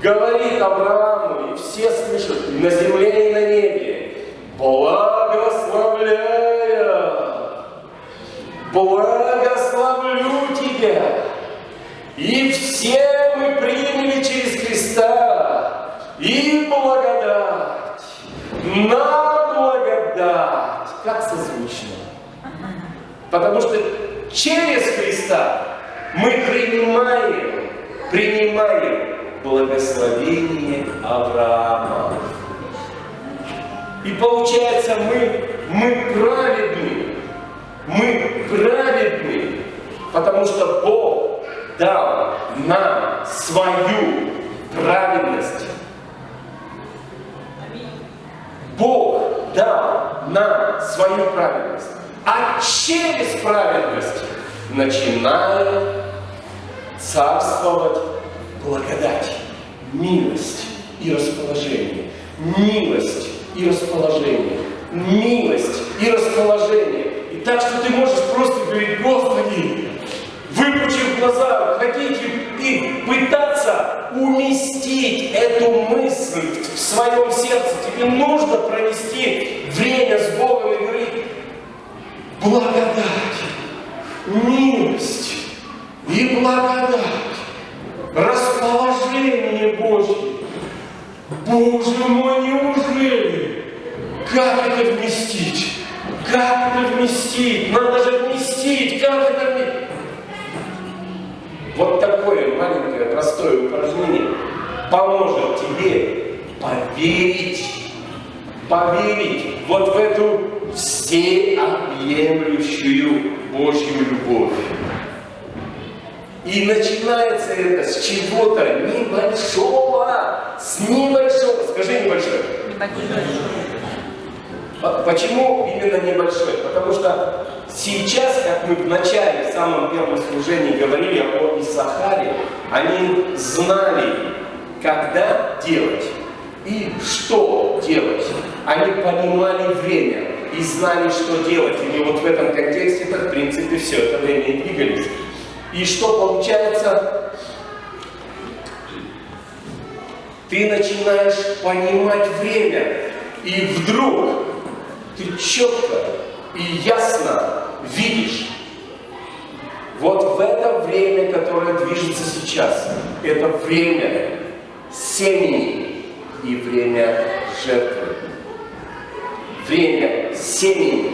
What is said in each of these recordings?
говорит Аврааму, и все слышат, и на земле, и на небе, благословлю тебя. И все мы приняли через Христа и благодать, на благодать. Как созвучно. Потому что через Христа мы принимаем благословение Авраама. И получается, мы праведны, потому что Бог дал нам свою праведность. Бог дал нам свою праведность. А через праведность начинает царствовать благодать, милость и расположение. Милость и расположение. Милость и расположение. И так, что ты можешь просто говорить: Господи, выпучив глаза, ходить и пытаться уместить эту мысль в своем сердце. Тебе нужно провести время с Богом и говорить: благодать, милость и благодать, расположение Божье. Боже мой, неужели? Как это вместить? Как это вместить? Надо же вместить. Как это вместить? Вот такое маленькое, простое упражнение поможет тебе поверить вот в эту всеобъемлющую Божью любовь. И начинается это с чего-то небольшого, скажи небольшое. Почему именно небольшой? Потому что сейчас, как мы в начале, в самом первом служении говорили о Иссахаре, они знали, когда делать и что делать. Они понимали время и знали, что делать. И вот в этом контексте-то, в принципе, все это время и двигались. И что получается? Ты начинаешь понимать время, и вдруг ты четко и ясно видишь, вот в это время, которое движется сейчас, это время семени и время жертвы. Время семени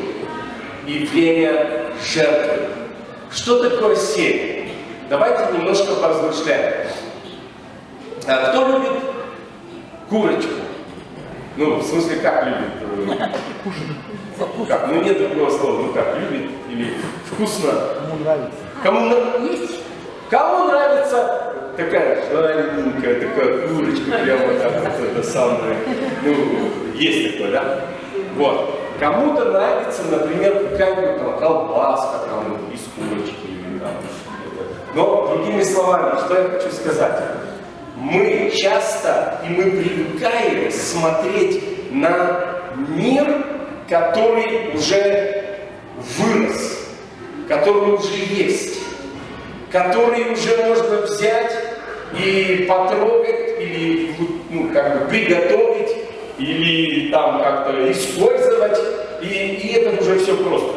и время жертвы. Что такое семя? Давайте немножко поразмышляем. А кто любит курочку? Ну, в смысле, как любит? Как? Ну, нет другого слова. Ну, как, любит или вкусно? Кому нравится. Кому нравится такая маленькая, такая курочка, прямо так вот это самое. Ну, есть такое, да? Вот. Кому-то нравится, например, какая-нибудь там колбаска там, из курочки. Или, там, но, другими словами, что я хочу сказать? Мы часто и мы привыкаем смотреть на мир, который уже вырос, который уже есть, который уже можно взять и потрогать, или как бы приготовить, или там как-то использовать, и это уже все просто.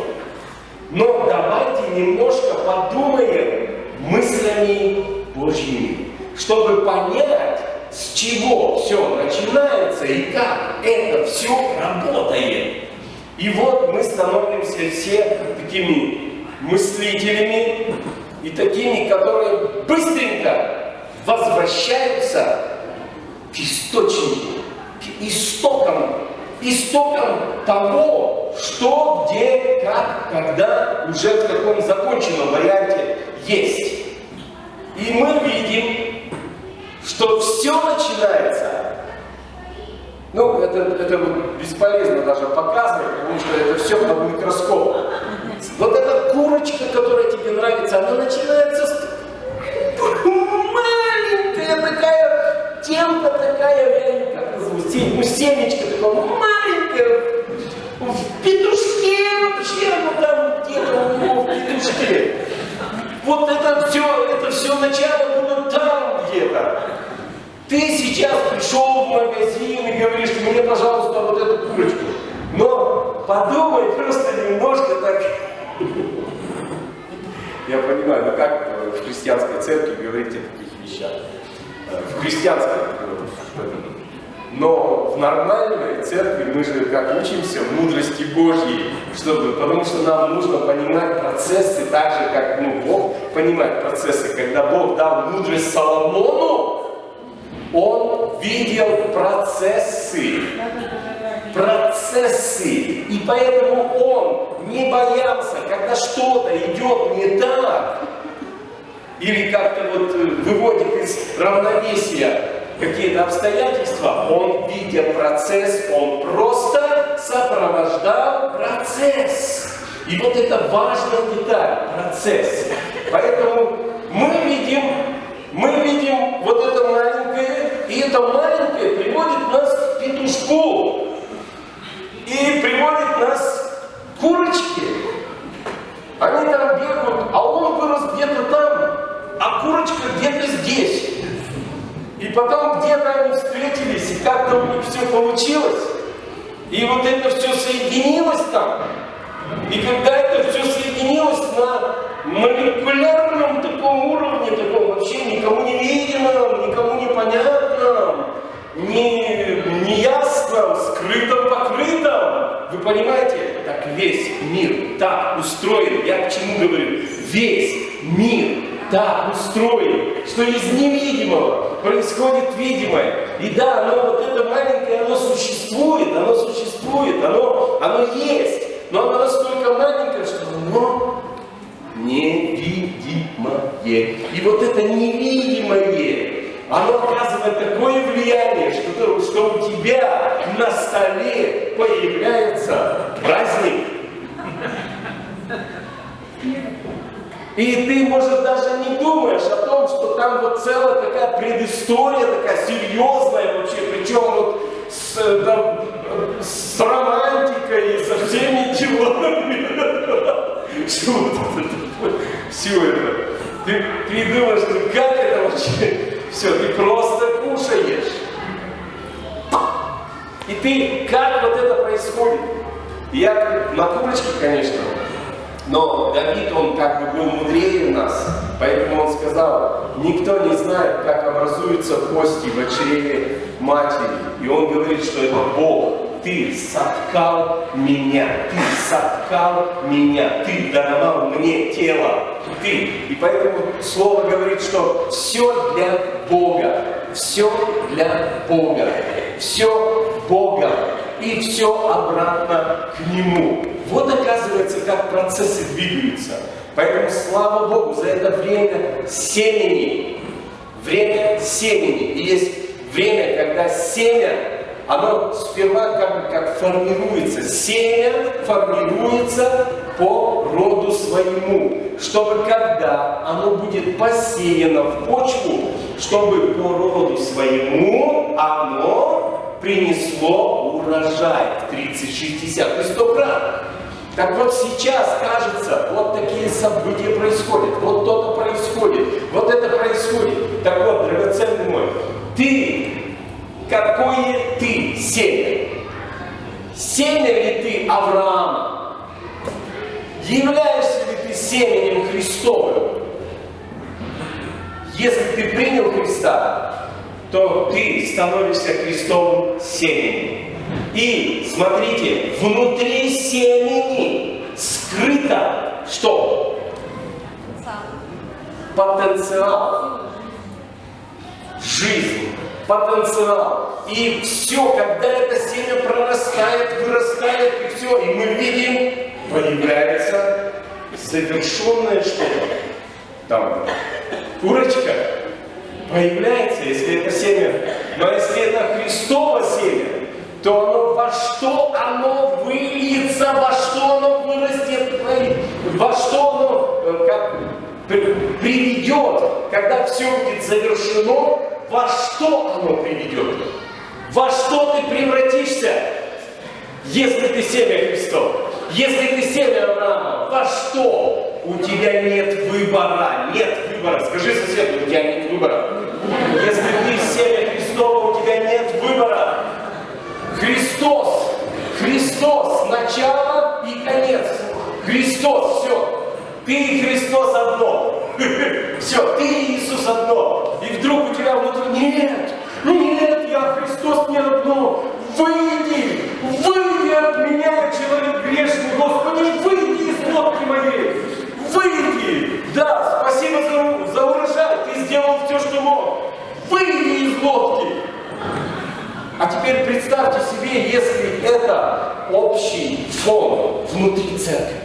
Но давайте немножко подумаем мыслями Божьими, чтобы понять, с чего все начинается и как это все работает. И вот мы становимся все такими мыслителями и такими, которые быстренько возвращаются к источнику, к истокам того, что, где, как, когда уже в таком законченном варианте есть. И мы видим, что все начинается, ну, это бесполезно даже показывать, потому что это все под микроскопом. Вот эта курочка, которая тебе нравится, она начинается с маленькая такая, темка такая, как называется, семечко такое маленькое, в петушке вообще, ну там где-то у него в петушке. Вот это все начало было там где-то. Тысячи сейчас пришел в магазин и говоришь, мне, пожалуйста, вот эту курочку. Но подумай просто немножко так. Я понимаю, но как в христианской церкви говорить о таких вещах? В христианской. Но в нормальной церкви мы же как учимся мудрости Божьей, потому что нам нужно понимать процессы так же, как Бог понимает процессы. Когда Бог дал мудрость Соломону, он видел процессы. И поэтому он не боялся, когда что-то идет не так, или как-то вот выводит из равновесия какие-то обстоятельства, он, видя процесс, он просто сопровождал процесс. И вот это важная деталь, процесс. Поэтому мы видим вот это маленькое, и это маленькое приводит нас к петушку. И приводит нас к курочке. Они там бегают, а он вырос где-то там, а курочка где-то здесь. И потом где-то они встретились, и как-то у них все получилось. И вот это все соединилось там. И когда это все соединилось на молекулярном таком уровне, таком вообще никому не видимом, никому непонятном, неясном, скрытом, покрытом. Вы понимаете? Так весь мир так устроен. Я к чему говорю? Весь мир так устроен, что из невидимого происходит видимое. И да, оно вот это маленькое, оно существует, оно есть. Но оно настолько маленькое, что оно невидимое. И вот это невидимое, оно оказывает такое влияние, что у тебя на столе появляется праздник. И ты, может, даже не думаешь о том, что там вот целая такая предыстория, такая серьезная вообще, причем вот с романтикой и со всеми делами. Что вот это? Все это. Ты думаешь, ну как это вообще? Все, ты просто кушаешь. И ты, как вот это происходит? Я на курочке, конечно, но Давид, он как бы был мудрее нас, поэтому он сказал, никто не знает, как образуются кости в чреве матери. И он говорит, что это Бог. Ты соткал меня, ты даровал мне тело, ты. И поэтому Слово говорит, что все для Бога, все Бога, и все обратно к Нему. Вот оказывается, как процессы двигаются. Поэтому слава Богу за это время семени. И есть время, когда семя, оно сперва как формируется. Семя формируется по роду своему, чтобы когда оно будет посеяно в почву, чтобы по роду своему оно принесло урожай в 30, 60 и 100 крат. Так вот сейчас, кажется, вот такие события происходят, вот то-то происходит, вот это происходит. Так вот, драгоценный мой, какое ты семя? Семя ли ты Авраама? Являешься ли ты семенем Христовым? Если ты принял Христа, то ты становишься Христовым семенем. И смотрите, внутри семени скрыто что? Потенциал. Жизнь. Потенциал. И все, когда это семя прорастает, вырастает, и все, и мы видим, появляется завершенное что-то. Там курочка появляется, если это семя. Но если это Христово семя, то оно во что оно выльется, во что оно вырастет, во что оно приведет, когда все будет завершено, во что оно приведет? Во что ты превратишься, если ты семя Христово? Если ты семя Авраама, во что? У тебя нет выбора. Нет выбора. Скажи соседу, у тебя нет выбора. Если ты семя Христово, у ты и Христос одно. Все, ты и Иисус одно. И вдруг у тебя внутри: нет, нет, я Христос не одно. Выйди, выйди от меня, я человек грешный, Господи, выйди из лодки моей. Выйди. Да, спасибо за урожай, ты сделал все, что мог. Выйди из лодки. А теперь представьте себе, если это общий фон внутри церкви.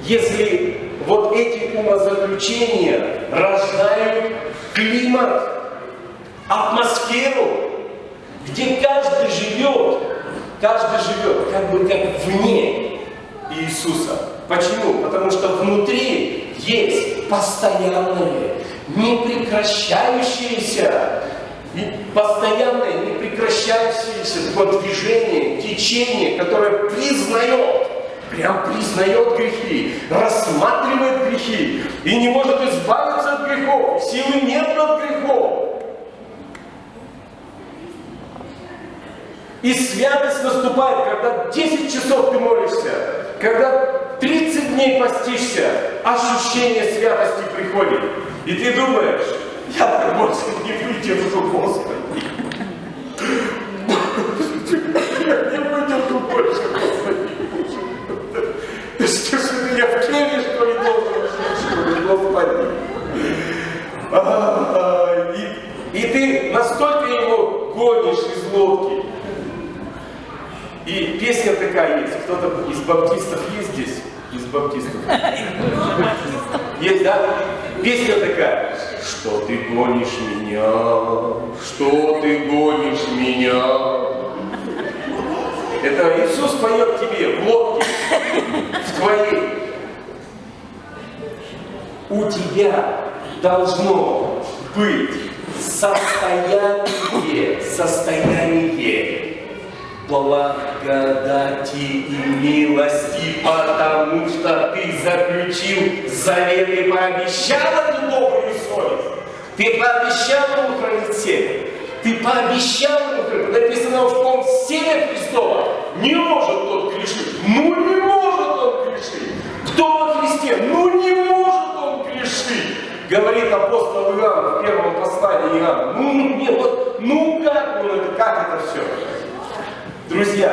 Если вот эти умозаключения рождают климат, атмосферу, где каждый живет как бы как вне Иисуса. Почему? Потому что внутри есть постоянное, непрекращающееся, постоянное, непрекращающееся такое движение, течение, которое признает грехи, рассматривает грехи и не может избавиться от грехов, силы нет от грехов. И святость наступает, когда 10 часов ты молишься, когда 30 дней постишься, ощущение святости приходит. И ты думаешь: я так больше не выдержу, Господи. Я не выдержу больше, Господи. Ты что ж, я в келье, что ли, должен, Господи? И ты настолько его гонишь из лодки. И песня такая есть. Кто-то из баптистов есть здесь? Из баптистов. Есть, да? Песня такая. Что ты гонишь меня? Что ты гонишь меня? Это Иисус поет тебе в лодке, в твоей. У тебя должно быть состояние благодати и милости, потому что ты заключил завет и пообещал эту добрую совесть. Ты пообещал ему хранить семя. Ты пообещал ему хранить. Написано, что он семя Христова не может тот грешить. Ну не может он грешить. Кто во Христе? Ну не может он грешить. Говорит апостол Иоанн в первом послании Иоанна. Как это все? Друзья,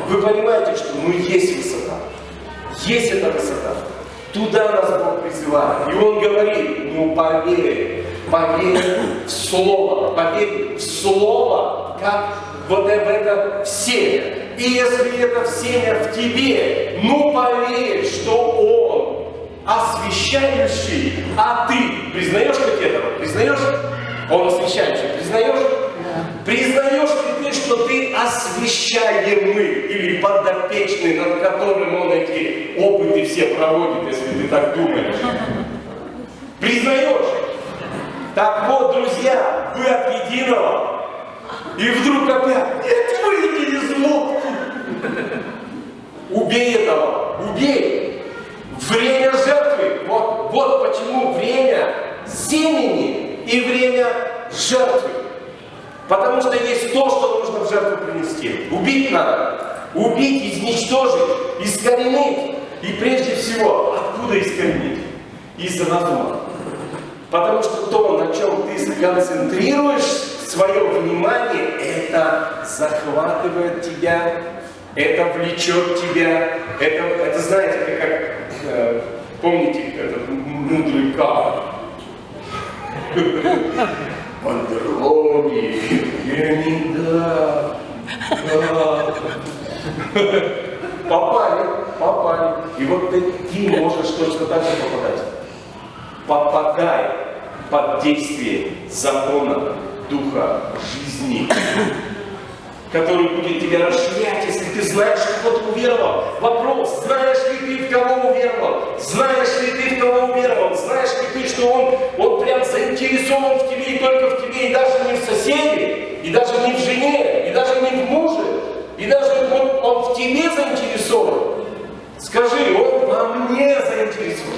вы понимаете, что есть высота. Есть эта высота. Туда нас Бог призывает. И Он говорит: поверь в Слово, как вот в это семя. И если это семя в тебе, поверь, что Он освящающий, а ты признаешь как этого? Признаешь? Он освящающий. Признаешь? Признаешь ли ты, что ты освящаемый или подопечный, над которым он эти опыты все проводит, если ты так думаешь? Признаешь? Так вот, друзья, вы от единого. И вдруг опять: нет, выйди из лодки. Убей этого, убей. Время жертвы. Вот почему время семени и время жертвы. Потому что есть то, что нужно в жертву принести. Убить надо. Убить, изничтожить, искоренить. И прежде всего, откуда искоренить? Из разума. Потому что то, на чем ты сконцентрируешь свое внимание, это захватывает тебя, это влечет тебя. Это знаете, как помните, этот мудрый Каф. По дороге, я не да. Попали. И вот ты можешь точно так же попадать. Попадай под действие закона Духа жизни, который будет тебя расширять, если ты знаешь, что кто-то уверовал. Вопрос: знаешь ли ты, в кого уверовал? Знаешь ли ты, в кого уверовал? Знаешь ли ты, что он прям заинтересован в тебе и только в тебе, и даже не в соседе, и даже не в жене, и даже не в муже, и даже он в тебе заинтересован? Скажи, он во мне заинтересован.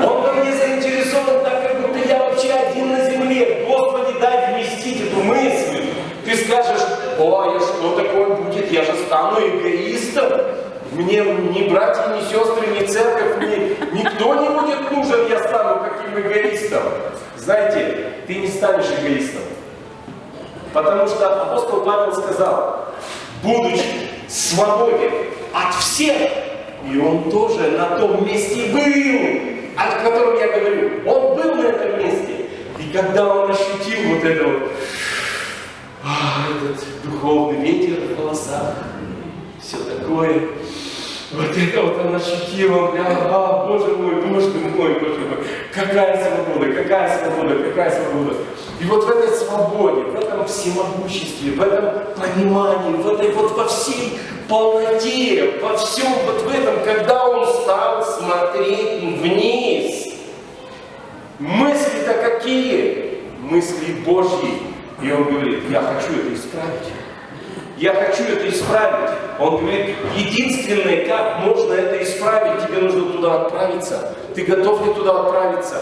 Он во мне заинтересован так, как будто я вообще один на земле. Господи, дай вместить эту мысль. Ты скажешь: ой, что такое будет? Я же стану эгоистом. Мне ни братья, ни сестры, ни церковь станешь эгоистом. Потому что апостол Павел сказал, будучи свободен от всех, и он тоже на том месте был, о котором я говорю. Он был на этом месте. И когда он ощутил вот это вот, этот духовный ветер в волосах, все такое, вот это вот он ощутил, он прям, Боже мой, Боже мой, какая свобода, какая свобода, какая свобода. И вот в этой свободе, в этом всемогуществе, в этом понимании, в этой вот во всей полноте, во всем вот в этом, когда он стал смотреть вниз, мысли-то какие? Мысли Божьи. И он говорит, я хочу это исправить. Я хочу это исправить. Он говорит, единственное, как можно это исправить, тебе нужно туда отправиться. Ты готов ли туда отправиться?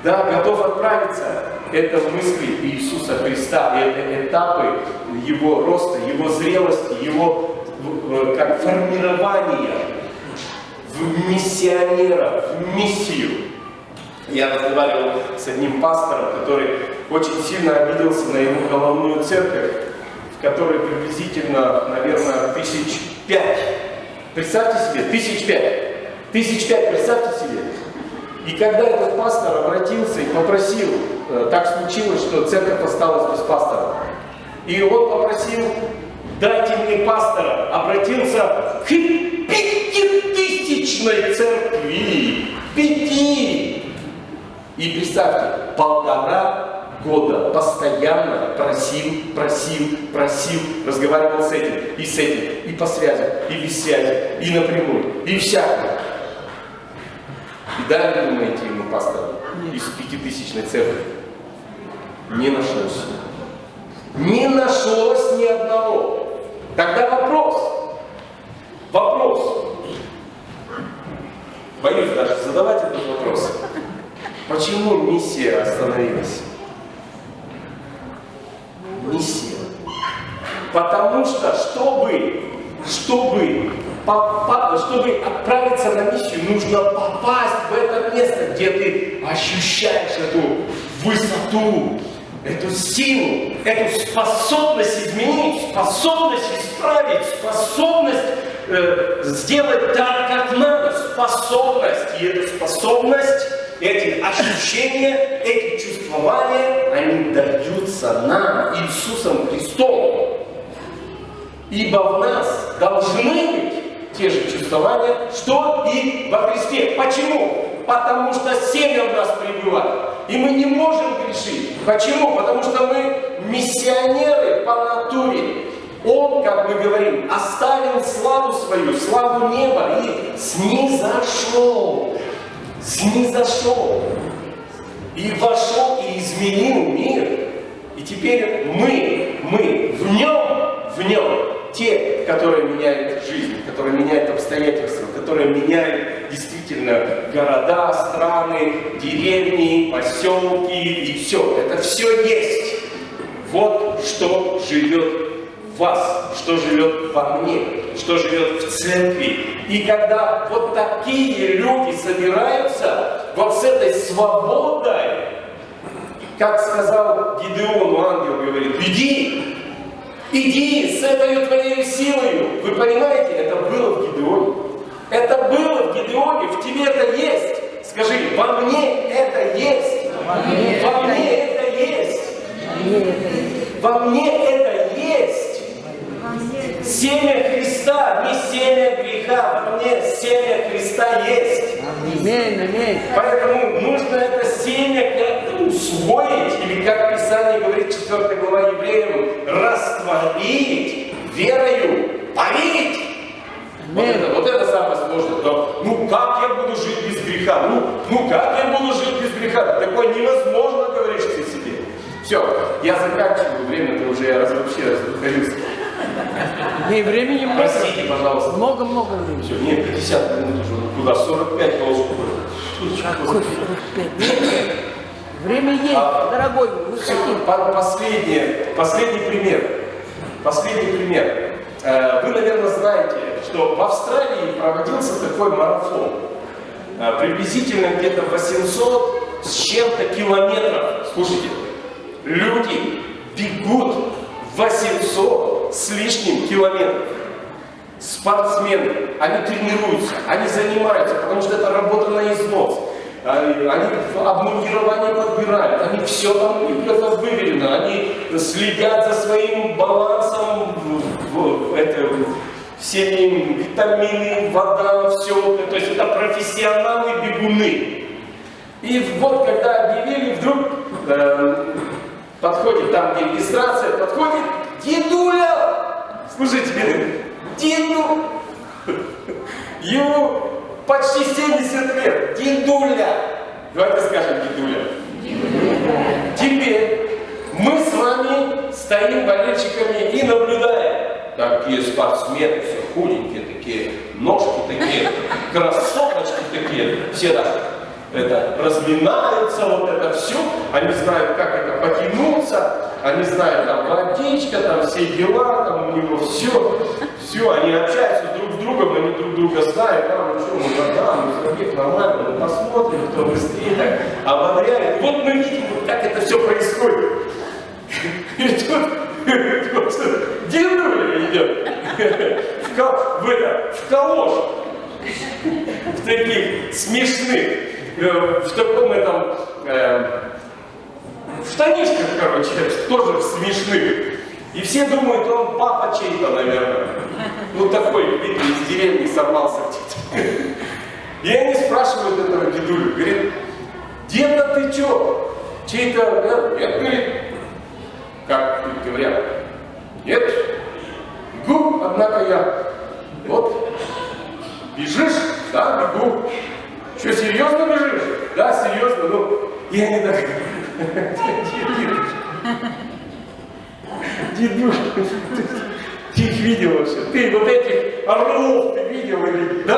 Да, готов отправиться. Это мысли Иисуса Христа. Это этапы Его роста, Его зрелости, Его как формирования в миссионера, в миссию. Я разговаривал с одним пастором, который очень сильно обиделся на его головную церковь, в которой приблизительно, наверное, 1005. Представьте себе, 1005. 1005, представьте себе. И когда этот пастор обратился и попросил, так случилось, что церковь осталась без пастора. И он попросил, дайте мне пастора, обратился к 5000-ной церкви. 5. И представьте, 1,5 года постоянно просил, разговаривал с этим, и по связи, и без связи, и напрямую, и всякое. И дали, думаете, ему пастора из 5000-ной церкви? Не нашлось. Не нашлось ни одного. Тогда вопрос. Боюсь даже задавать этот вопрос. Почему миссия остановилась? Миссия. Потому что, чтобы отправиться на миссию, нужно попасть в это место, где ты ощущаешь эту высоту, эту силу, эту способность изменить, способность исправить, способность сделать так, как надо, способность. И эту способность, эти ощущения, эти чувствования, они даются нам Иисусом Христом. Ибо в нас должны быть те же чувствования, что и во Христе. Почему? Потому что семя в нас пребывает. И мы не можем грешить. Почему? Потому что мы миссионеры по натуре. Он, как мы говорим, оставил славу свою, славу неба и снизошел. И вошел, и изменил мир. И теперь мы в нем, те, которые меняют жизнь, которые меняют обстоятельства, которые меняют действительно города, страны, деревни, поселки и все. Это все есть. Вот что живет в вас, что живет во мне, что живет в церкви. И когда вот такие люди собираются вот с этой свободой, как сказал Гидеону ангел, говорит, иди с этой твоей силой. Вы понимаете, это было в Гидеоне. Это было в Гидеоне, в тебе это есть. Скажи, во мне это есть. Во мне это есть. Во мне это есть. Семя Христа, не семя греха. Во мне семя Христа есть. Аминь. Поэтому нужно это семя как-то усвоить, или как Писание говорит, 4 глава Евреям, растворить верою, поверить. Вот это самое сложное. Ну как я буду жить без греха? Ну как я буду жить без греха? Такое невозможно, говоришь ты себе. Все, я заканчиваю, время-то уже я вообще раздухарился. Не, времени много. Простите, пожалуйста. Много времени. Все, мне 50 минут уже. Куда? 45 должен быть. Какой 45? Время есть, дорогой. Последний пример. Вы, наверное, знаете, что в Австралии проводился такой марафон. Приблизительно где-то 800 с чем-то километров. Слушайте, люди бегут 800 с лишним километров. Спортсмены, они тренируются, они занимаются, потому что это работа на износ. Они обмундирование подбирают, они все там это выверено, они следят за своим балансом, всеми витамины, вода, все. То есть это профессионалы бегуны. И вот когда объявили, вдруг подходит там, где регистрация, подходит дедуля, слушайте, деду, ему почти 70 лет, дедуля, давайте скажем дедуля. Теперь мы с вами стоим болельщиками и наблюдаем. Такие спортсмены, все худенькие такие, ножки такие, красоточки такие, все так это разминаются, вот это все, они знают, как это потянуться, они знают, там, водичка, там, все дела, там, у него все, они общаются друг с другом, они друг друга знают, там, ну что, мы забег нормально, мы посмотрим, кто быстрее, так, ободряет. Вот мы видим, вот как это все происходит. И тут дедуля идет в калош, в таких смешных, в таком этом, в штанишках, короче, тоже в смешных. И все думают, он папа чей-то, наверное. Ну такой, видно, из деревни сорвался где-то. И они спрашивают этого дедулю, говорят, деда, ты чё? Чей-то, нет, говорит, как говорят, нет, бегу, однако я, вот, бежишь, да, бегу. Что, серьезно бежишь? Да, серьезно, ну, и они так, дедушка, ты их видел вообще? Ты вот этих орлов ты видел или? Да,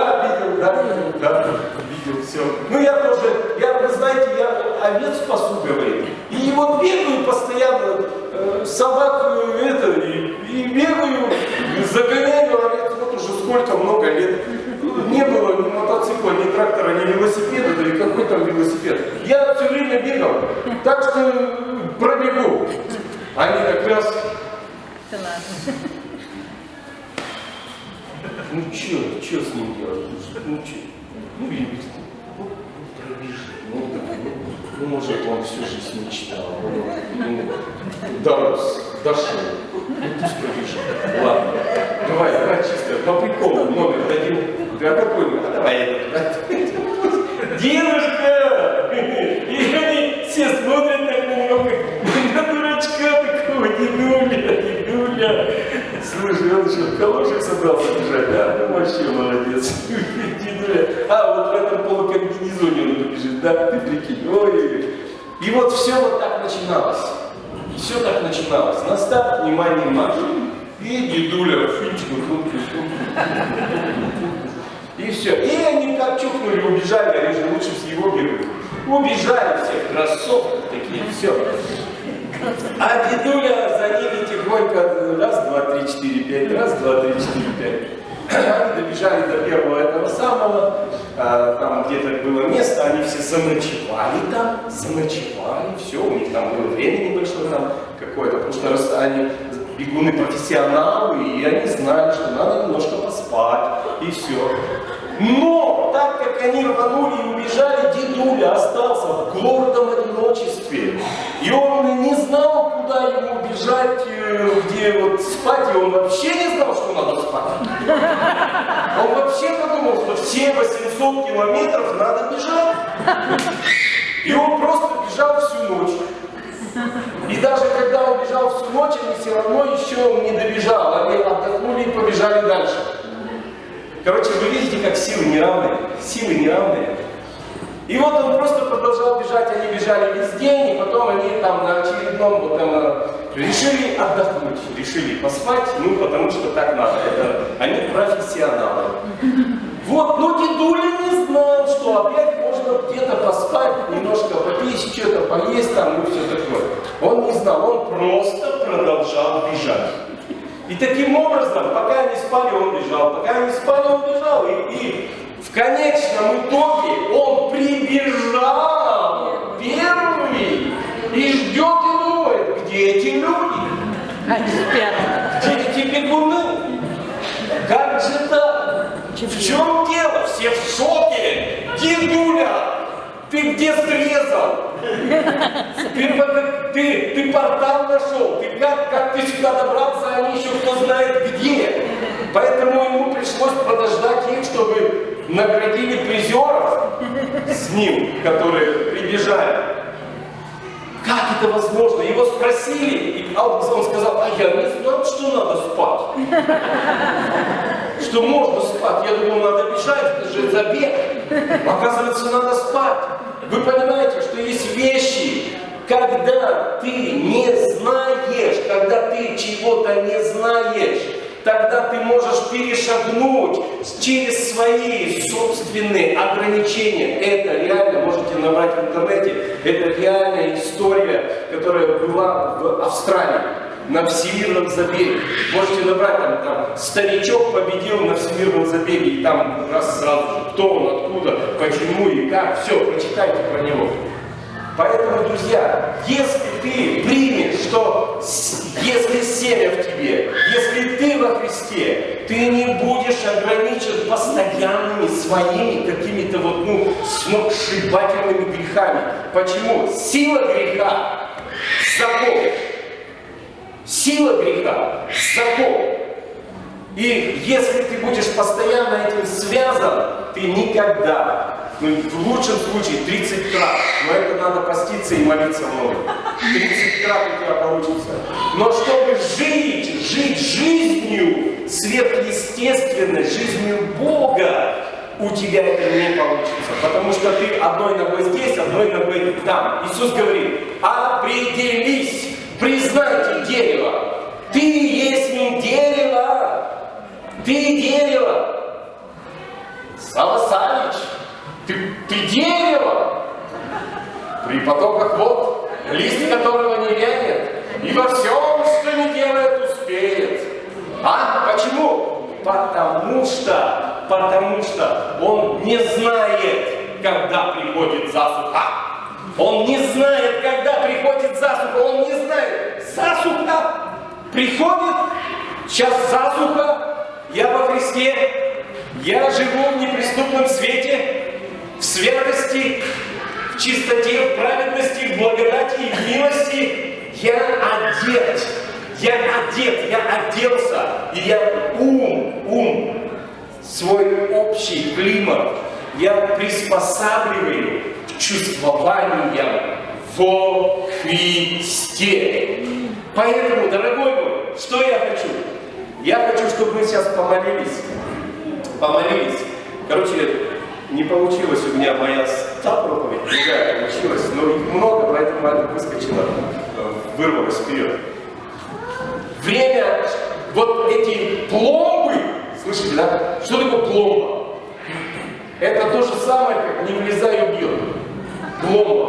видел, все. Ну я тоже, вы знаете, я овец пасу, говорит. И вот бегаю постоянно, собак и бегаю, загоняю овец, вот уже сколько, много лет. Не было ни мотоцикла, ни трактора, ни велосипеда, да и какой там велосипед. Я все время бегал, так что пробегу. Они как раз... Ну что с ним делать? Ну что? Ну пробежи. Ну может он всю жизнь мечтал. Дошел. Ну пусть пробежит. Ладно. Давай чисто, по приколу номер дадим. А какой номер? А давай этот. Дедушка! И они все смотрят так на него, на дурачка такого, дедуля. Слушай, он еще в калошах собрался бежать, да? Ну вообще молодец. Дедуля. А, вот в этом полукомбинезоне он бежит, да? Ты прикинь. Ой. И вот все вот так начиналось. Все так начиналось. На старт, внимание, марш. И дедуля, и все. И они как чухнули, убежали, они же лучше с его бегают. Убежали все, кроссовки такие, все. А дедуля за ними тихонько, раз, два, три, четыре, пять, раз, два, три, четыре, пять. Они добежали до первого этого самого, там где-то было место, они все заночевали там, все, у них там было время небольшое там какое-то, потому что они бегуны профессионалы, и они знали, что надо немножко поспать, и все. Но, так как они рванули и убежали, дедуля остался в гордом одиночестве. И он не знал, куда ему бежать, где вот спать, и он вообще не знал, что надо спать. Он вообще подумал, что все 800 километров надо бежать. И он просто бежал всю ночь. И даже когда он бежал всю ночь, они все равно еще не добежал. Они отдохнули и побежали дальше. Короче, вы видите, как силы неравные. Силы неравные. И вот он просто продолжал бежать, они бежали весь день, и потом они там на очередном вот там решили отдохнуть, решили поспать, ну потому что так надо. Это, они профессионалы. Вот, но дедуля не знал, что опять можно где-то поспать, немножко попить, что-то поесть там, и все такое. Он не знал, он просто продолжал бежать. И таким образом, пока они спали, он бежал, пока они спали, он бежал. И в конечном итоге он прибежал первый и ждет и думает, где эти люди? Где эти бегуны? Как же так? В чем дело? Все в шоке. Дедуля, ты где срезал? Ты портал нашел. Как ты сюда добраться, они еще кто знает где. Поэтому ему пришлось подождать их, чтобы наградили призеров с ним, которые прибежали. Как это возможно? Его спросили, и он сказал, а я не знал, что надо спать. Что можно спать. Я думал, надо бежать, это же забег. Оказывается, надо спать. Вы понимаете, что есть вещи, когда ты не знаешь, когда ты чего-то не знаешь, тогда ты можешь перешагнуть через свои собственные ограничения. Это реально, можете набрать в интернете, это реальная история, которая была в Австралии на всемирном забеге. Можете набрать, там старичок победил на всемирном забеге, и там раз сразу же, кто он, откуда, почему и как, все, прочитайте про него. Поэтому, друзья, если ты примешь, что если семя в тебе, если ты во Христе, ты не будешь ограничен постоянными своими какими-то сногсшибательными грехами. Почему? Сила греха – закон. Сила греха – закон. И если ты будешь постоянно этим связан, ты никогда, в лучшем случае 30 крат, но это надо поститься и молиться много. 30 крат у тебя получится. Но чтобы жить жизнью сверхъестественной, жизнью Бога, у тебя это не получится. Потому что ты одной ногой здесь, одной ногой там. Иисус говорит, определись, признайте дерево. Ты есть не дерево. Ты дерево. Сава Савич, ты дерево. При потоках вод, лист которого не вянет, и во всем, что не делает, успеет. Почему? Потому что он не знает, когда приходит засуха. Он не знает, когда приходит засуха. Он не знает. Засуха приходит, сейчас засуха. Я во Христе, я живу в неприступном свете, в святости, в чистоте, в праведности, в благодати и в милости. Я оделся, и я ум, свой общий климат, я приспосабливаю к чувствованиям во Христе. Поэтому, дорогой мой, что я хочу? Я хочу, чтобы мы сейчас помолились. Короче, не получилась у меня моя та проповедь, другая получилась, но их много, поэтому она выскочила, вырвалась вперед. Время, вот эти пломбы, слышите, да? Что такое пломба? Это то же самое, как не влезай и бьет. Пломба.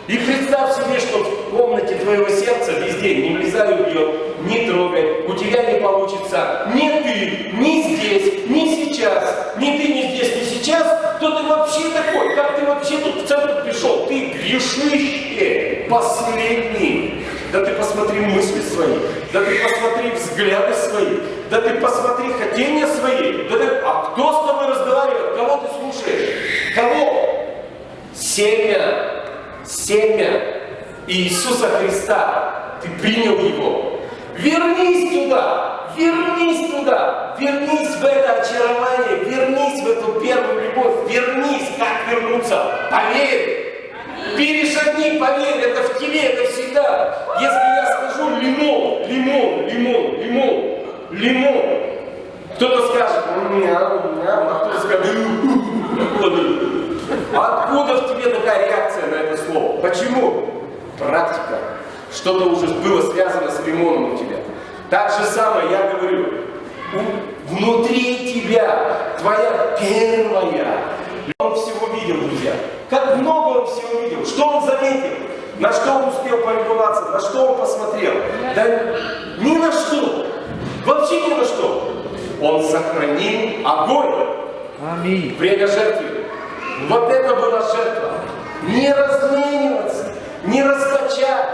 И представь себе, что в комнате твоего сердца везде не влезай и бьет, не трогай, у тебя не получится ни ты, ни здесь, ни сейчас, ни ты, ни здесь, ни сейчас. Кто ты вообще такой? Как ты вообще тут в центр пришел? Ты грешище последний. Да ты посмотри мысли свои, да ты посмотри взгляды свои, да ты посмотри хотения свои. А кто с тобой разговаривает? Кого ты слушаешь? Кого? Семя Иисуса Христа. Ты принял его. Вернись туда, вернись в это очарование, вернись в эту первую любовь, вернись, как вернуться, поверь, перешагни, поверь, это в тебе, это всегда. Если я скажу лимон, кто-то скажет, а кто-то скажет, откуда в тебе такая реакция на это слово? Почему? Практика. Что-то уже было связано с лимоном у тебя. Так же самое я говорю. Внутри тебя твоя первая. Он всего видел, друзья. Как много он всего видел. Что он заметил? На что он успел полюбоваться? На что он посмотрел? Да ни на что. Вообще ни на что. Он сохранил огонь. Аминь. Время жертвы. Вот это была жертва. Не размениваться, не расточать,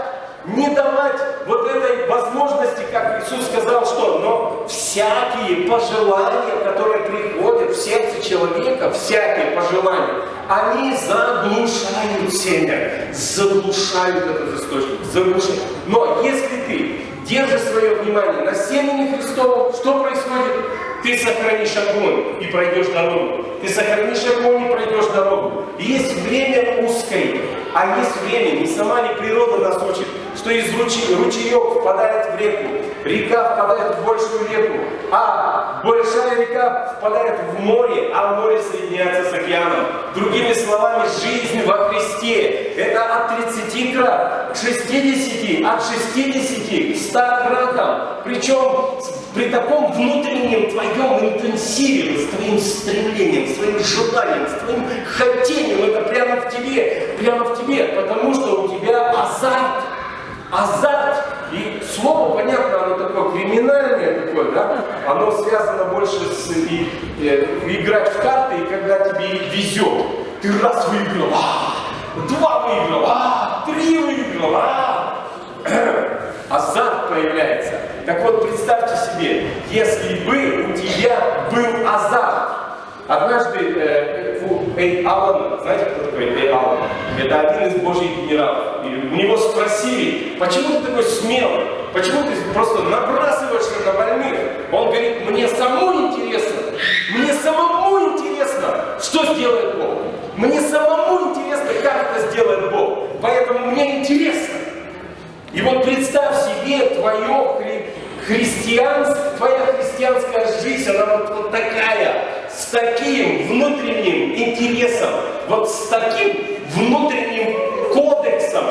не давать вот этой возможности, как Иисус сказал, что, но всякие пожелания, которые приходят в сердце человека, всякие пожелания, они заглушают семя, заглушают этот источник, заглушают. Но если ты держишь свое внимание на семени Христовом, что происходит? Ты сохранишь огонь и пройдешь дорогу. Ты сохранишь огонь и пройдешь дорогу. Есть время узкое, а есть время, не сама ли природа нас учит, что из ручеек впадает в реку, река впадает в большую реку, а большая река впадает в море, а море соединяется с океаном. Другими словами, жизнь во Христе – это от 30 крат к 60, от 60 к 100 кратам. Причем при таком внутреннем твоем интенсиве, с твоим стремлением, с твоим желанием, с твоим хотением, это прямо в тебе, потому что у тебя азарт. Азарт, и слово, понятно, оно такое криминальное, такое, да? Оно связано больше с играть в карты, и когда тебе везет. Ты раз выиграл, два выиграл, три выиграл, азарт появляется. Так вот, представьте себе, если бы у тебя был азарт. Однажды у Эй Аллена, знаете, кто такой Эй Аллен? Это один из божьих генералов. И у него спросили, почему ты такой смелый? Почему ты просто набрасываешься на больных? Он говорит, мне самому интересно, что сделает Бог. Мне самому интересно, как это сделает Бог. Поэтому мне интересно. И вот представь себе твоя христианская жизнь, она вот такая, с таким внутренним интересом, вот с таким внутренним кодексом,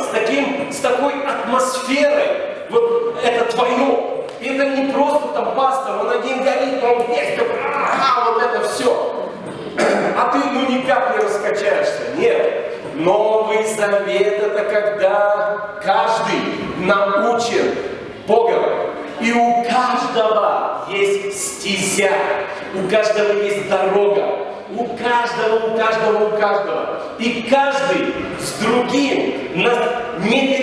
с такой атмосферой, вот это твое. Это не просто там пастор, он один горит, он весь, вот это все. А ты никак не раскачаешься. Нет. Новый Завет — это когда каждый научен Богом. И у каждого есть стезя, у каждого есть дорога, у каждого. И каждый с другим не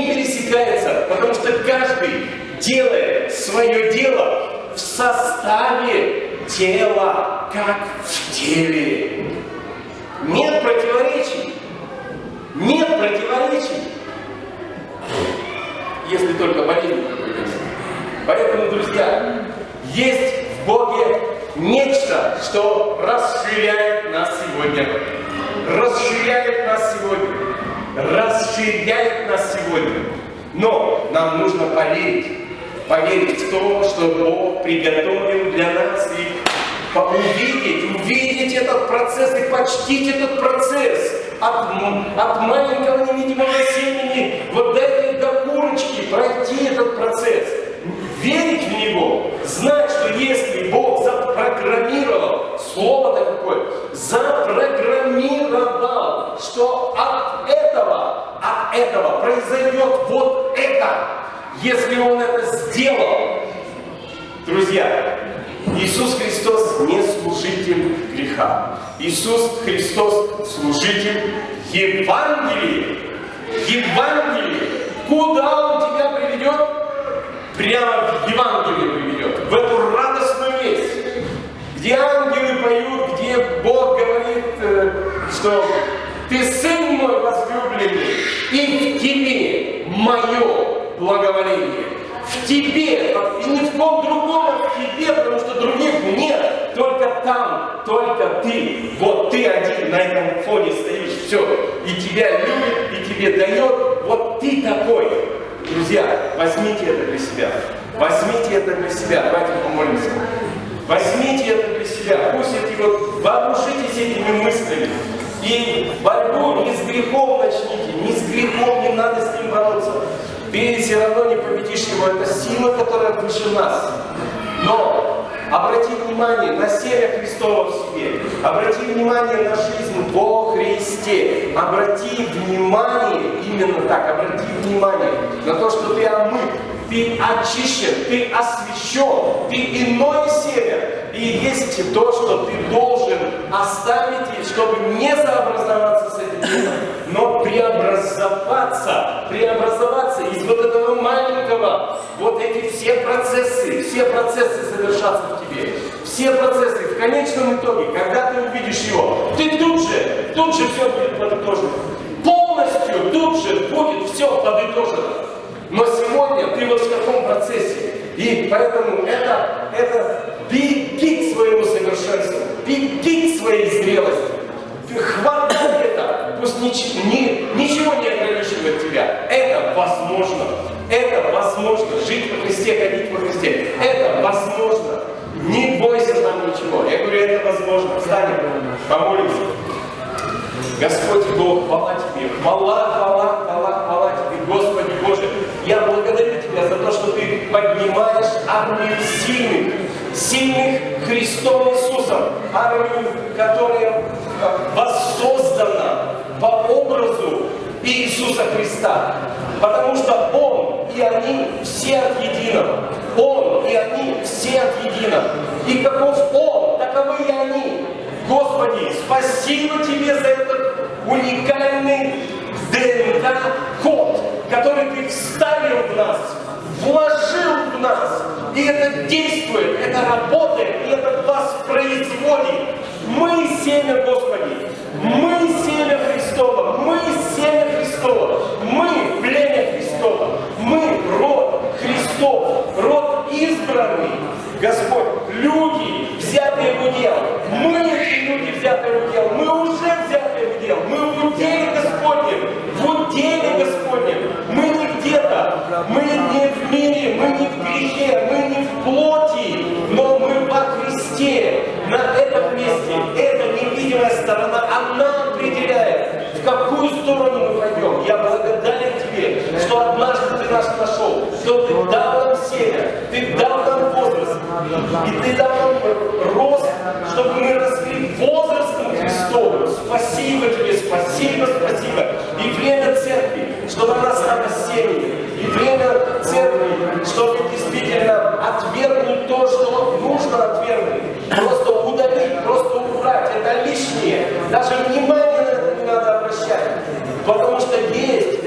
пересекается, потому что каждый делает свое дело в составе тела, как в теле. Нет противоречий. Если только болезнь какой-то. Поэтому, друзья, есть в Боге нечто, что расширяет нас сегодня. Расширяет нас сегодня. Но нам нужно поверить в то, что Бог приготовил для нас, и увидеть этот процесс и почтить этот процесс. От маленького невидимого семени вот до курочки пройти этот процесс. Верить в него, знать, что если Бог запрограммировал, слово такое, запрограммировал, что от этого произойдет вот это, если Он это сделал. Друзья, Иисус Христос не служитель греха. Иисус Христос служитель Евангелия. Куда Он тебя приведет? Прямо в Евангелие приведет. В эту радостную весть. Где ангелы поют, где Бог говорит, что ты сын мой возлюбленный, и в тебе мое благоволение. В тебе, и ни в ком другом, а в тебе, потому что других нет. Только там, только ты. Вот ты один на этом фоне стоишь, все. И тебя любит, и тебе дает. Вот ты такой. Друзья, возьмите это для себя. Давайте помолимся. Возьмите это для себя. Пусть вооружитесь этими мыслями. И борьбу не с грехом начните, не с грехом, не надо с ним бороться. Ты все равно не победишь его, это сила, которая выше нас. Но обрати внимание на семя Христово в себе, обрати внимание на жизнь во Христе, обрати внимание, именно так, обрати внимание на то, что ты омыт, ты очищен, ты освящен, ты иное семя. И есть то, что ты должен оставить, чтобы не сообразоваться с этим, но преобразоваться из вот этого маленького, вот эти все процессы совершаться в тебе. Все процессы в конечном итоге, когда ты увидишь его, ты тут же все будет подытожено. Полностью тут же будет все подытожено. Но сегодня ты вот в таком процессе. И поэтому это беги к своему совершенству, беги к своей зрелости. Хватай это, пусть ничего не ограничивает тебя. Это возможно. Это возможно. Жить во Христе, ходить во Христе. Это возможно. Не бойся там ничего. Я говорю, это возможно. Встанем, помолимся. Господь Бог, хвала Тебе, хвала Тебе, Господи Боже. Я благодарю Тебя за то, что Ты поднимаешь армию сильных Христом Иисусом, армию, которая воссоздана по образу Иисуса Христа. Потому что Он и они все от единого. Он и они все от единого. И каков Он, таковы и они. Господи, спасибо Тебе за этот уникальный ДНК-код, который Ты вставил в нас, вложил в нас. И это действует, это работает, и это воспроизводит. Мы семя Господи, мы семя Христово, мы семя Христово, мы племя Христово, мы род Христов, род избранный. Господь, люди, взятые в удел, мы эти люди, взятые в удел, мы уже взятые в удел, мы в уделе Господнем, мы не где-то, мы не в мире, мы не в грехе, мы не в плоти, но мы во Христе. На этом месте эта невидимая сторона, она определяет, в какую сторону мы пойдем. Я благодарен Тебе, что однажды Ты нас нашел, что Ты дал нам семя, Ты дал нам возраст, и Ты дал нам рост, чтобы мы росли возрастом Христовым. Спасибо Тебе, спасибо. И время церкви, чтобы она стала семьей. И время церкви, чтобы действительно отвергнуть то, что нужно отвергнуть. Просто удалить, просто убрать. Это лишнее. Даже внимание на это не надо обращать. Потому что есть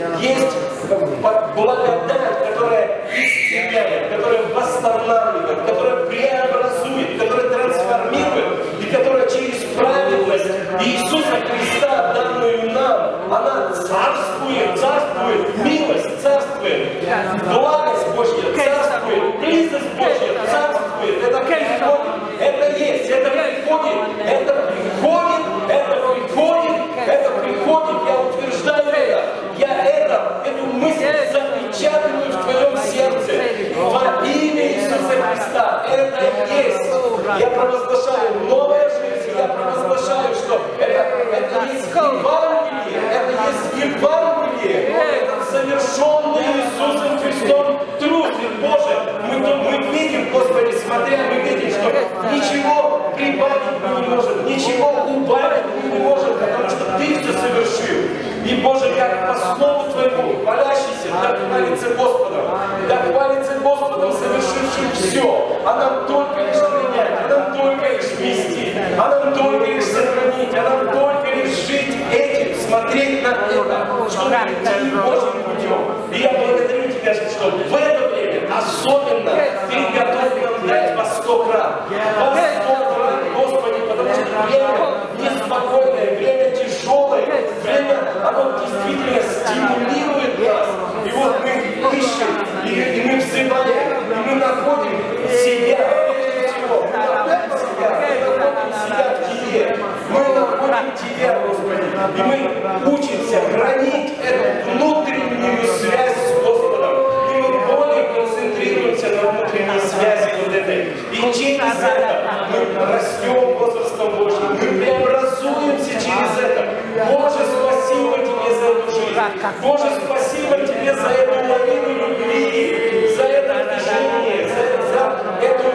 благодать, которая исцеляет, которая восстанавливает, которая преобразует, которая трансформирует, и которая через праведность Иисуса Христа, данную нам, она царствует, милость царствует, благость Божья царствует, близость Божья царствует. Это приходит, это есть, это приходит, я утверждаю это. Я эту мысль запечатываю в твоем сердце во имя Иисуса Христа. Это есть. Я провозглашаю новая жизнь. Я провозглашаю, что это есть Евангелие. Это есть Евангелие. Это совершенный Иисусом Христом труд. И Боже, мы видим, Господи, смотря, мы видим, что ничего прибавить мы не можем, ничего убавить мы не можем, потому что Ты все совершил. И, Боже, как по слову Твоему, хвалящийся, да хвалится Господом, совершившим все. А нам только лишь принять, а нам только лишь вести, а нам только лишь сохранить, а нам только лишь жить этим, смотреть на это, чтобы идти Божьим путем. И я благодарю Тебя, что в это время особенно Ты готов нам дать во 100 крат. Во 100 крат, Господи, потому что время неспокойное, время тяжелое, время, оно действительно стимулирует нас. И вот мы ищем, и мы взываем, и мы находим себя, прежде всего, мы находим себя в Тебе. Мы находим Тебя, Господи, и мы учимся хранить эту внутреннюю связь с Господом. И мы более концентрируемся на внутренней связи вот этой. И через это мы растем возрастом Божьим, мы преобразуемся через это. Боже, спасибо Тебе за эту жизнь. Боже, спасибо Тебе за эту лавину любви, за это движение, за эту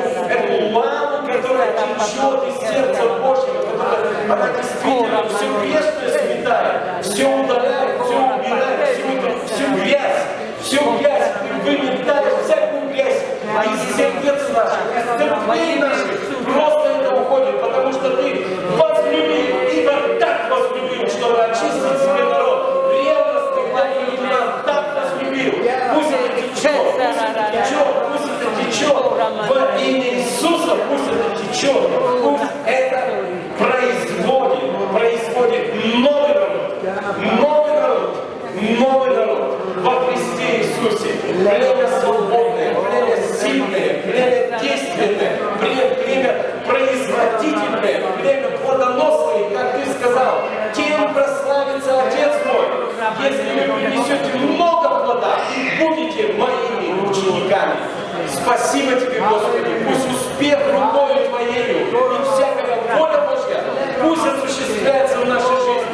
лаву, которая течет из сердца Божьего, которая, она действительно все грешное сметает, все удаляет, все убирает, всю грязь, Ты выметаешь всякую грязь из сердец наших, из церквей наших, просто это уходит, потому что Ты возлюбил, ибо так возлюбил, чтобы очистить себе народ, ревно если вы принесете много плода и будете моими учениками. Спасибо тебе, Господи, пусть успех рукою Твоею и всякая воля Божья пусть осуществляется в нашей жизни.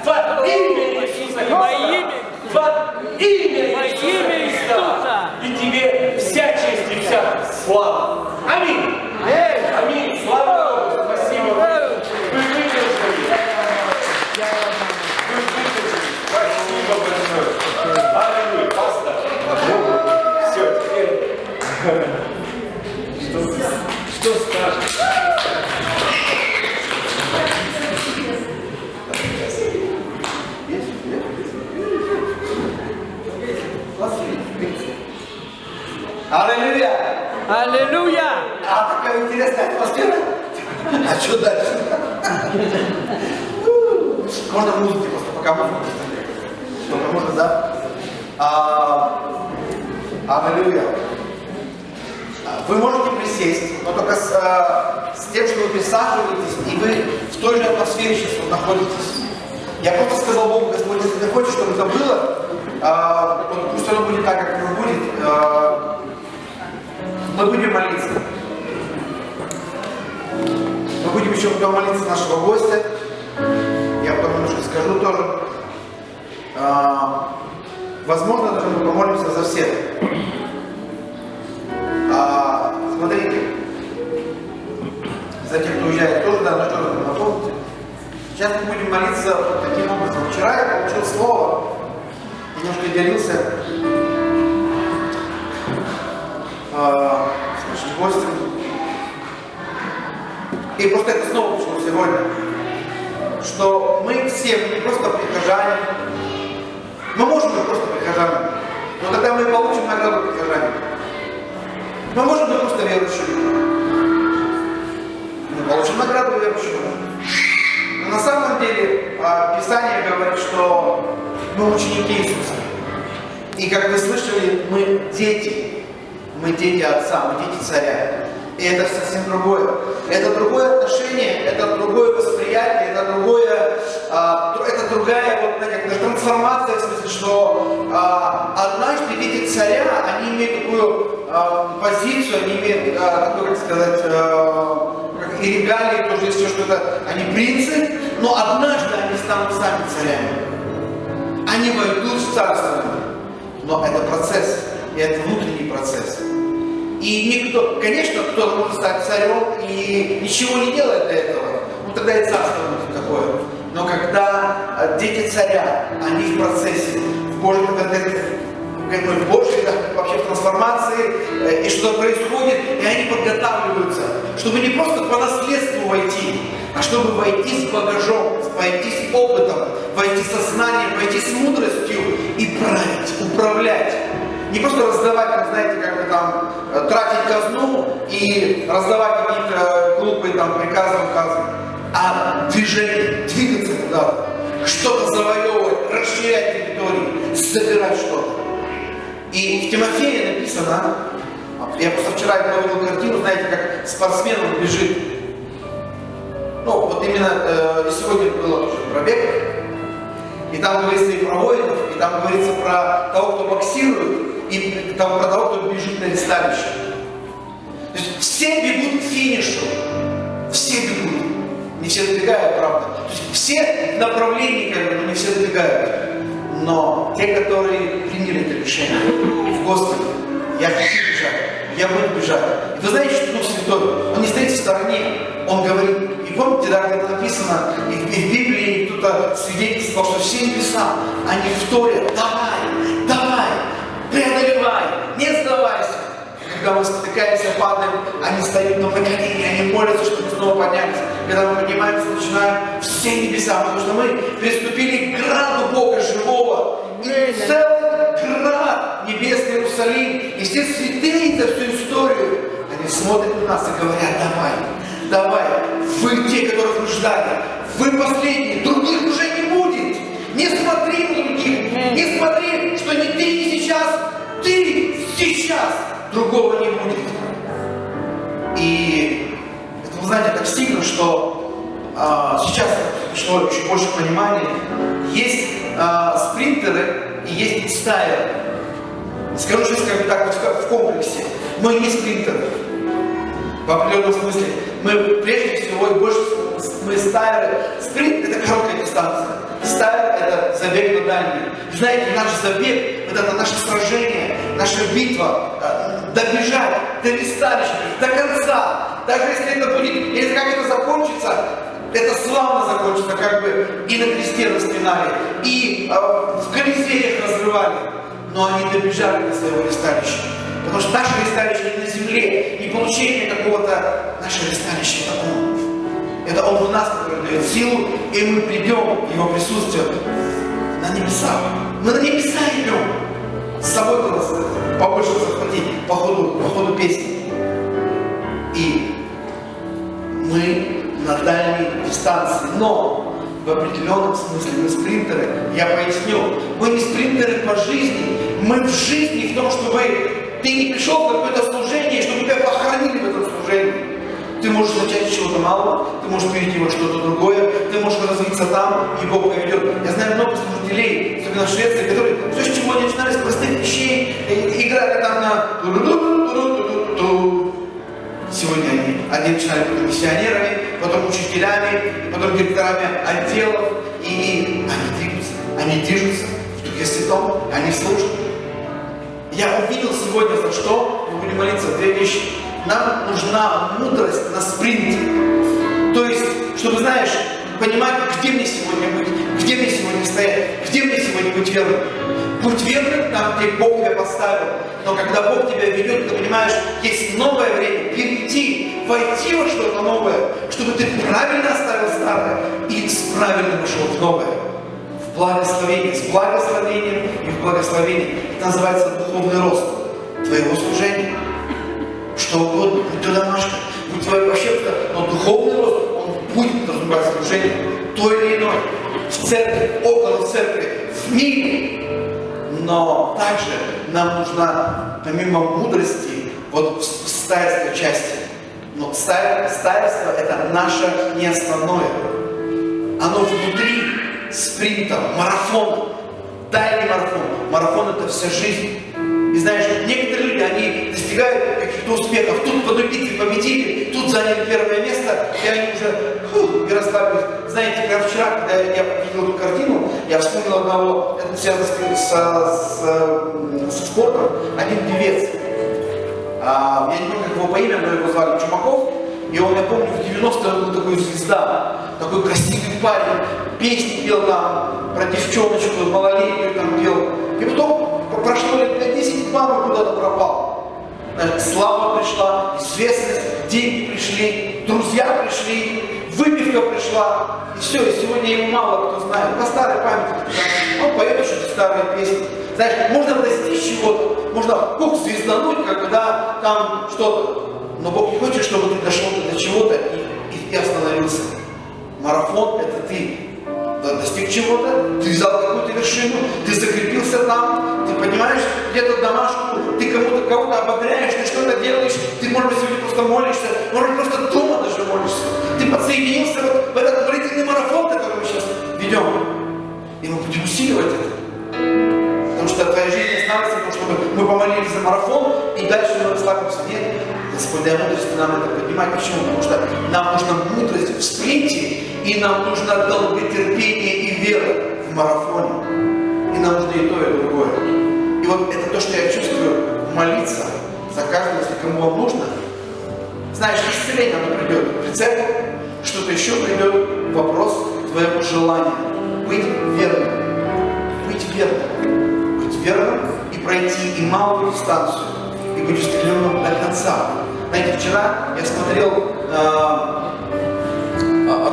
Во имя Иисуса Христа. Во имя Иисуса Христа. И тебе вся честь и вся слава. Аминь. Аминь. Слава Богу. Спасибо. Вы выдержали. Спасибо большое. Аллилуйя. Пастор. Все, теперь. Что скажешь? Аллилуйя! Аллилуйя! А такая интересная атмосфера. А что дальше? Можно музыки просто, пока музыку поставить. Только можно, да? Аллилуйя. Вы можете присесть, но только с тем, что вы присаживаетесь, и вы в той же атмосфере сейчас вот находитесь. Я просто сказал Богу: Господь, если ты хочешь, чтобы это было, вот пусть оно будет так, как оно будет. Мы будем молиться. Мы будем еще потом молиться нашего гостя. Я потом немножко скажу тоже. Возможно, даже мы помолимся за всех. Смотрите, за тех, кто уезжает, тоже, да, что же напомните. Сейчас мы будем молиться вот таким образом. Вчера я получил слово, и немножко делился с нашим гостем. И просто это снова пришло сегодня, что мы все, мы не просто прихожане, мы можем быть просто прихожанами, но тогда мы получим награду прихожане. Мы можем быть просто верующими. Мы получим награду верующего. Но на самом деле Писание говорит, что мы ученики Иисуса. И как вы слышали, мы дети. Мы дети Отца, мы дети Царя. И это совсем другое. Это другое отношение, это другое восприятие, это другая вот, знаете, трансформация, в смысле, что однажды дети Царя, они имеют такую позицию, они имеют такую, как сказать, и регалии, тоже есть что-то, они принцы, но однажды они станут сами царями. Они войдут в царство. Но это процесс, и это внутренний процесс. И никто, конечно, кто-то может стать царем и ничего не делает для этого. Ну тогда и царство будет такое. Но когда дети царя, они в процессе, в Божьей, вообще в трансформации, и что происходит, и они подготавливаются, чтобы не просто по наследству войти, а чтобы войти с багажом, войти с опытом, войти со знанием, войти с мудростью и править, управлять. Не просто раздавать, как знаете, как бы там тратить казну и раздавать какие-то глупые там приказы, указы, а движение, двигаться куда-то, что-то завоевывать, расширять территории, собирать что-то. И в Тимофее написано, я просто вчера видел картину, знаете, как спортсмен он бежит. Ну, вот именно и сегодня было тоже про бег. И там говорится и про воинов, и там говорится про того, кто боксирует, и там про того, кто бежит на ресталище. То есть все бегут к финишу. Все бегут. Не все добегают, правда. То есть все в направлении, как бы, но не все добегают. Но те, которые приняли это решение в Господе, я хочу бежать, я буду бежать. И вы знаете, что Дух Святой, Он не стоит в стороне, Он говорит, и помните, да, как написано, и в Библии кто-то свидетельствовал, что все небеса, они вторят, давай, преодолевай, не сдавайся. Когда мы спотыкаемся, падаем, они стоят на поколении, они молятся, чтобы снова поднялись. Когда мы поднимаемся, начинаем все небеса, потому что мы приступили к граду Бога живого. И целый град, небесный Иерусалим, и все святые за всю историю, они смотрят на нас и говорят, давай, вы те, которых вы ждали, вы последние, других уже не будет. Не смотри на других, не смотри, что не ты ты сейчас, другого не будет. И это, вы знаете, так сильно, что сейчас пришло еще больше понимания. понимание, есть спринтеры и есть стайеры. Скажу сейчас как бы так вот в комплексе. Мы не спринтеры. В определенном смысле. Мы прежде всего и больше мы стайеры. Спринт — это короткая дистанция. Стайер — это забег на дальний. Знаете, наш забег — это наше сражение, наша битва. Добежать до ресталища, до конца. Даже если это будет, если как это закончится, это славно закончится, как бы и на кресте распинали, и в Колизеях разрывали. Но они добежали до своего ресталища. Потому что наше ресталище не на земле, не получение какого-то, наше ресталище — это Он. Это Он в нас, который дает силу, и мы придем в Его присутствие на небеса. Мы на небеса идем. С собой надо побольше захватить по ходу песни. И мы на дальней дистанции. Но в определенном смысле мы спринтеры. Я поясню. Мы не спринтеры по жизни. Мы в жизни в том, чтобы ты не пришел в какое-то служение, чтобы тебя похоронили в этом служении. Ты можешь начать с чего-то малого, ты можешь перейти во что-то другое, ты можешь развиться там, и Бог поведет. Я знаю много служителей, особенно в Швеции, которые все, с чего они начинали, с простых вещей, играли там на ту-ду-ду-ду-ду-ду-ду. Сегодня они начинали быть миссионерами, потом учителями, и потом директорами отделов, и они движутся в Духе Святом, они служат. Я увидел сегодня, за что мы будем молиться, две вещи. Нам нужна мудрость на спринте. То есть, чтобы, знаешь, понимать, где мне сегодня быть, где мне сегодня стоять, где мне сегодня быть верным. Будь верным там, где Бог тебя поставил. Но когда Бог тебя ведет, ты понимаешь, есть новое время перейти, войти во что-то новое, чтобы ты правильно оставил старое и правильно вошел в новое. В благословение, с благословением и в благословении. Это называется духовный рост твоего служения. Что угодно, будь то домашний, будь твой вообще, но духовный рост, он будет подразумевать служение, то или иное, в церкви, около церкви, в мире. Но также нам нужна, помимо мудрости, вот в стайерской части, но стайерство — это наше не основное. Оно внутри спринта, марафона, дальний марафон. Марафон — это вся жизнь. И знаешь, некоторые люди, они достигают каких-то успехов. Тут в одной битве победили, тут заняли первое место, и они уже и расслабились. Знаете, прямо вчера, когда я видел эту картину, я вспомнил одного, это связано со спортом, один певец. Я не помню, как его по имени, но его звали Чумаков. И он, я помню, в 90-е он был такой звезда, такой красивый парень, песни пел там про девчоночку, малолетнюю там пел. И потом прошло лет 5-10, мама куда-то пропала. Слава пришла, известность, деньги пришли, друзья пришли, выпивка пришла. И все, и сегодня его мало кто знает. По старой памяти, он поет еще старые песни. Знаешь, можно достичь чего-то, можно звездануть, когда там что-то. Но Бог не хочет, чтобы ты дошел до чего-то и остановился. Марафон — это ты достиг чего-то, ты взял какую-то вершину, ты закрепился там, ты понимаешь, где-то домашку, ты кого-то ободряешь, ты что-то делаешь, ты, может быть, сегодня просто молишься, может быть, просто дома даже молишься. Ты подсоединился вот в этот молитвенный марафон, который мы сейчас ведем. И мы будем усиливать это. Потому что твоя жизнь не останется, потому что мы помолились за марафон, и дальше мы расслабимся. Нет, Господь, дай мудрость нам это поднимать. Почему? Потому что нам нужна мудрость в спринте, и нам нужно долготерпение и вера в марафоне. И нам нужно и то, и другое. И вот это то, что я чувствую, молиться за каждого, если кому вам нужно. Знаешь, исцеление оно придет, рецепт, что-то еще придет, вопрос твоего желания. Быть верным. Быть верным. Быть верным и пройти и малую дистанцию, и быть устремленным до конца. Знаете, вчера я смотрел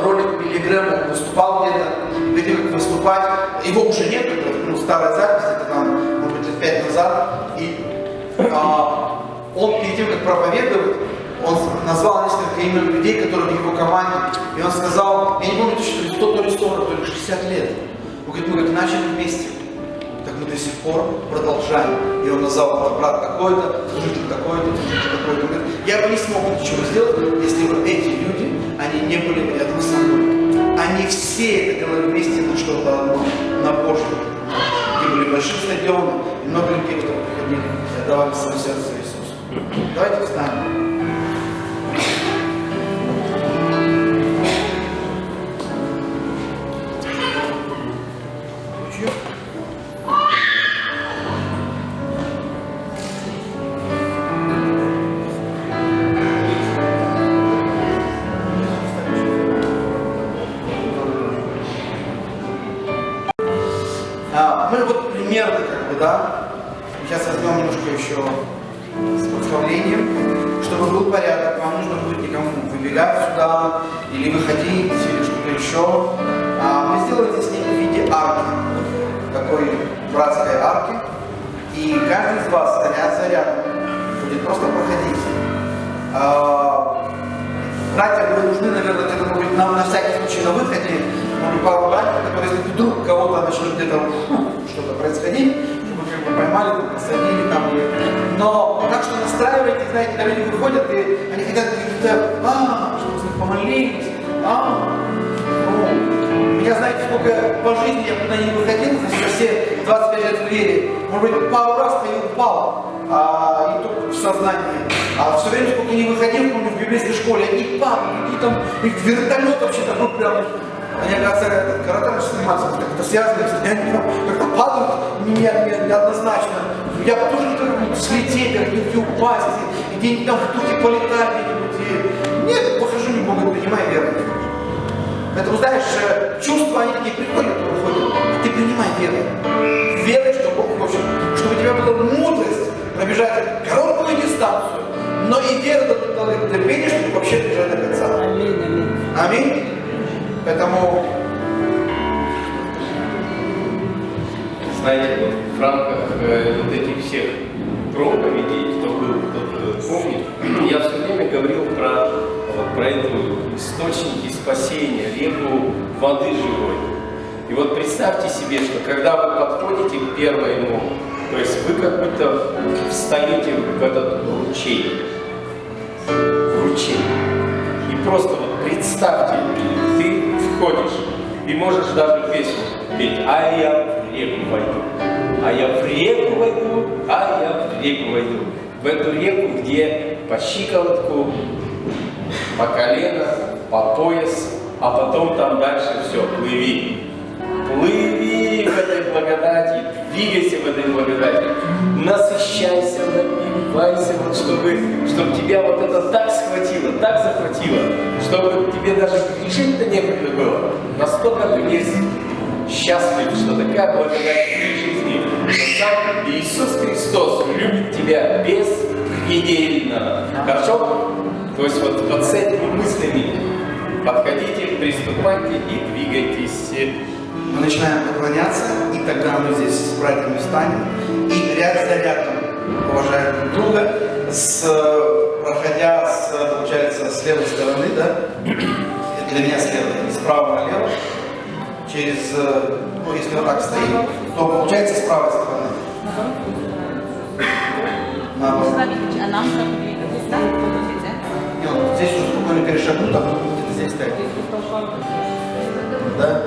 ролик Билли Грэма, он выступал где-то, перед тем, как выступать, его уже нет, это старая запись, это там, может быть, лет 5 назад, и он перед тем, как проповедовать, он назвал несколько имен людей, которые в его команде, и он сказал, я не помню точно, то ли 40, то ли 60 лет, он говорит, мы как начали вместе, так мы до сих пор продолжаем. И он назвал это брат такой-то, служитель такой-то, служитель такой-то. Я бы не смог ничего сделать, если бы эти люди, они не были рядом со мной. они все это делали вместе на что-то одно, на Божье. Где были большие стадионы, и много людей, которые приходили и отдавали свое сердце Иисусу. Давайте встанем. Мы вот примерно, да, сейчас возьмем немножко еще с подставлением, чтобы был порядок, вам нужно будет никому выбегать сюда, или выходить, или что-то еще. Мы сделали здесь в виде арки, такой братской арки, и каждый из вас, стоя за рядом, будет просто проходить. Братья, вы нужны, наверное, где-то, может быть, нам на всякий случай на выходе, может быть, пару братьев, которые, если вдруг кого-то начнет где-то что-то происходить, чтобы как бы поймали, посадили там. Но так что настраивайте, знаете, когда люди выходят, и они хотят как-то, чтобы с них помолились, я, знаете, сколько по жизни я куда не выходил, за все 25 лет в вере, может быть, пару раз я упал, и тут в сознании. А все время, сколько я не выходил, помню, в библейской школе, они падают, и там, их вертолет вообще такой прям, они, оказывается, карате снимаются, как-то связаны, они как-то падают неоднозначно. Я тоже где-то слететь, где-то упасть, где-нибудь там в духе полетать где-нибудь. Нет, похожу, не могу, принимай веру. Поэтому, знаешь, чувства, они такие приходят и уходят, а ты принимай веру. Веры, что Бог хочет, чтобы у тебя была мудрость пробежать короткую дистанцию, но и вера дала терпение, чтобы вообще бежать до конца. Аминь, аминь. Аминь. Поэтому... Знаете, вот в рамках вот этих всех проповедей, кто был, тот помнит, я все время говорил про эту источники спасения, реку воды живой. И вот представьте себе, что когда вы подходите к первому, то есть вы как будто встаете в этот ручей. И просто вот представьте, ты входишь и можешь даже песню петь: а я в реку войду, а я в реку войду, а я в реку войду. В эту реку, где по щиколотку, по колено, по пояс, а потом там дальше все, плыви. Плыви в этой благодати, двигайся в этой благодати, насыщайся, напивайся, вот чтобы тебя вот это так схватило, так захватило, чтобы тебе даже грешить-то некогда было. Настолько ты есть счастлив, что такая благодать в твоей жизни, что сам Иисус Христос любит тебя беспредельно. Хорошо? То есть вот с этими мыслями подходите, приступайте и двигайтесь. Мы начинаем поклоняться, и тогда мы здесь с братьями встанем, и ряд за рядом, уважая друг друга, проходя, получается, с левой стороны, да, для меня слева, справа налево, через, ну, если вот так стоит, то получается с правой стороны. А нам двигаться, да? И вот здесь уже спокойно перешагнут, а потом где-то здесь стоит. Да?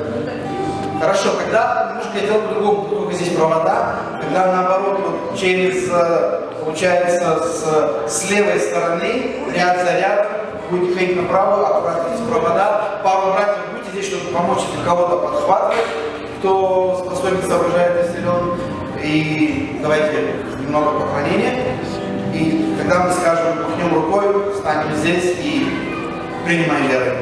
Хорошо, когда немножко я делал по-другому, только здесь провода, когда наоборот вот через, получается, с левой стороны, ряд за рядом, будете ходить направо, аккуратно здесь провода, пару братьев будьте здесь, чтобы помочь, если кого-то подхватывать, кто способен, соображает и силен. И давайте немного поклонения. И когда мы скажем, махнем рукой, встанем здесь и принимаем веру.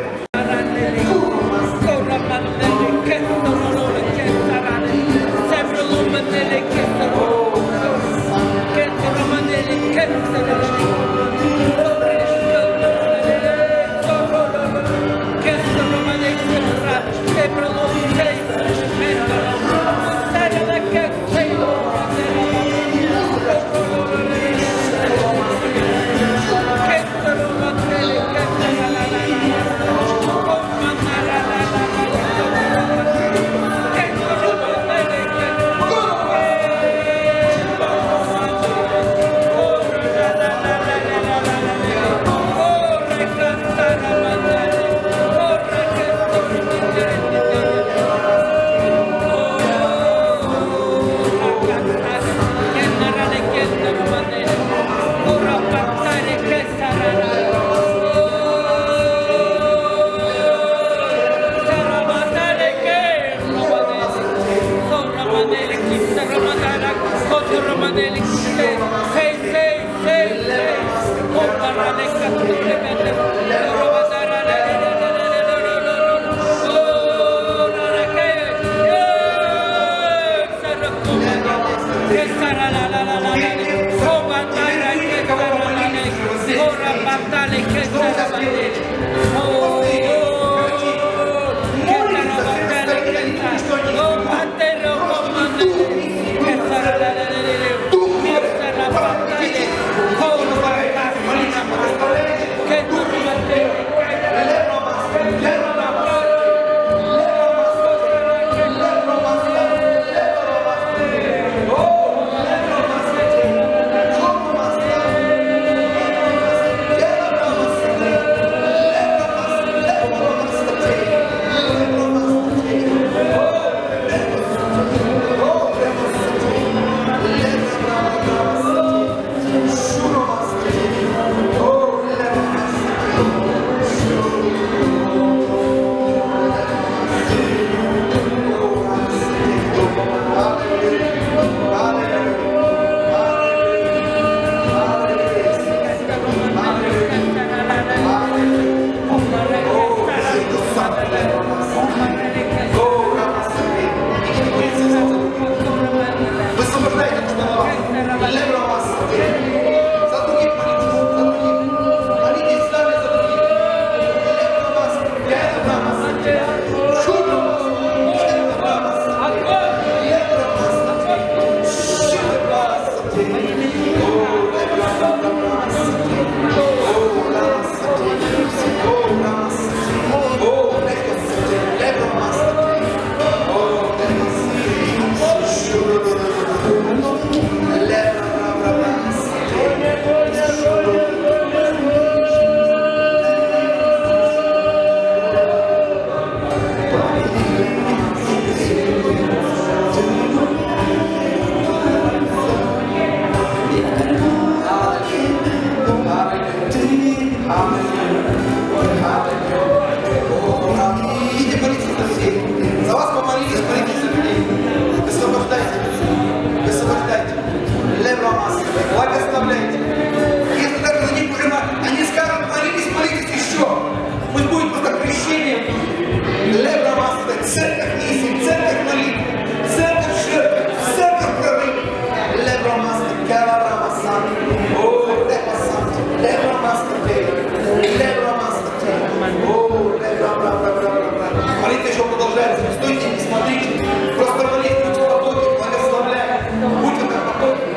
Молитва еще продолжается. Не стойте, не смотрите. Просто молитесь, будьте в потоке, благословляйте. Будьте в потоке.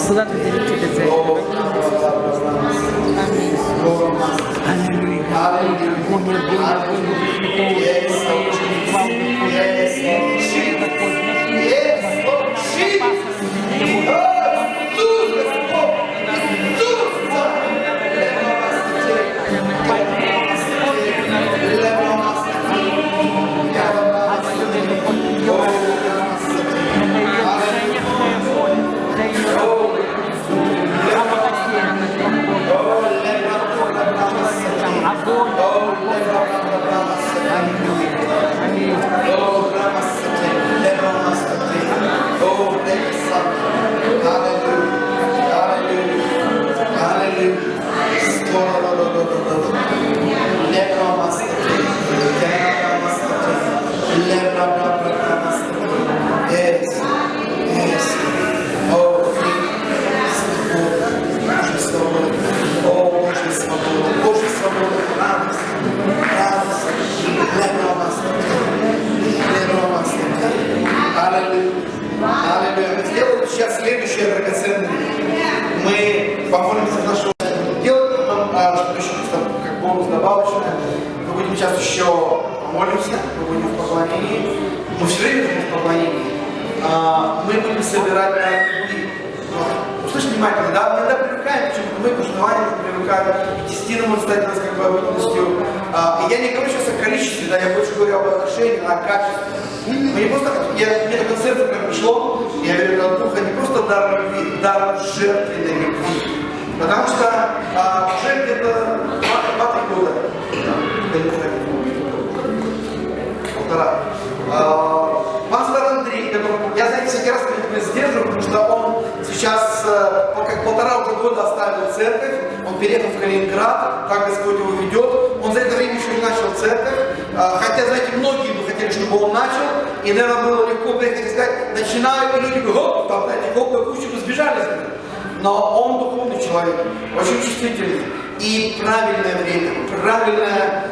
Куда ты делите это? Аллилуйя. Сделаем сейчас следующее драгоценное. Мы помолимся в нашу... Делаем нам, что еще как бонус добавочное. Мы будем сейчас еще помолимся, мы будем в поклонении. Мы все время будем в поклонении. Мы будем собирать на любви. Услышь внимательно, да? Мы иногда привыкаем, почему-то мы к узнаванию привыкаем. Десятина может стать у нас как бы обыденностью. И я не говорю сейчас о количестве, да, я больше говорю об отношении, о качестве. Мне просто, мне такое сердце прям пришло, я верю от Духа, не просто дар любви, дар жертвенной любви. Потому что уже где-то 2-3 года, полтора, пастор Андрей, я, знаете, всякий раз меня сдерживаю, потому что он сейчас, он как 1,5 года оставил церковь, он переехал в Калининград, так Господь его ведет, он за это время еще не начал церковь, хотя, знаете, многие бы хотели, чтобы он начал, и, наверное, было легко приехать и сказать, начинаю, и люди говорят, хоп, там, знаете, хоп, как кучу сбежали. Но он духовный человек, очень чувствительный, и правильное время, правильное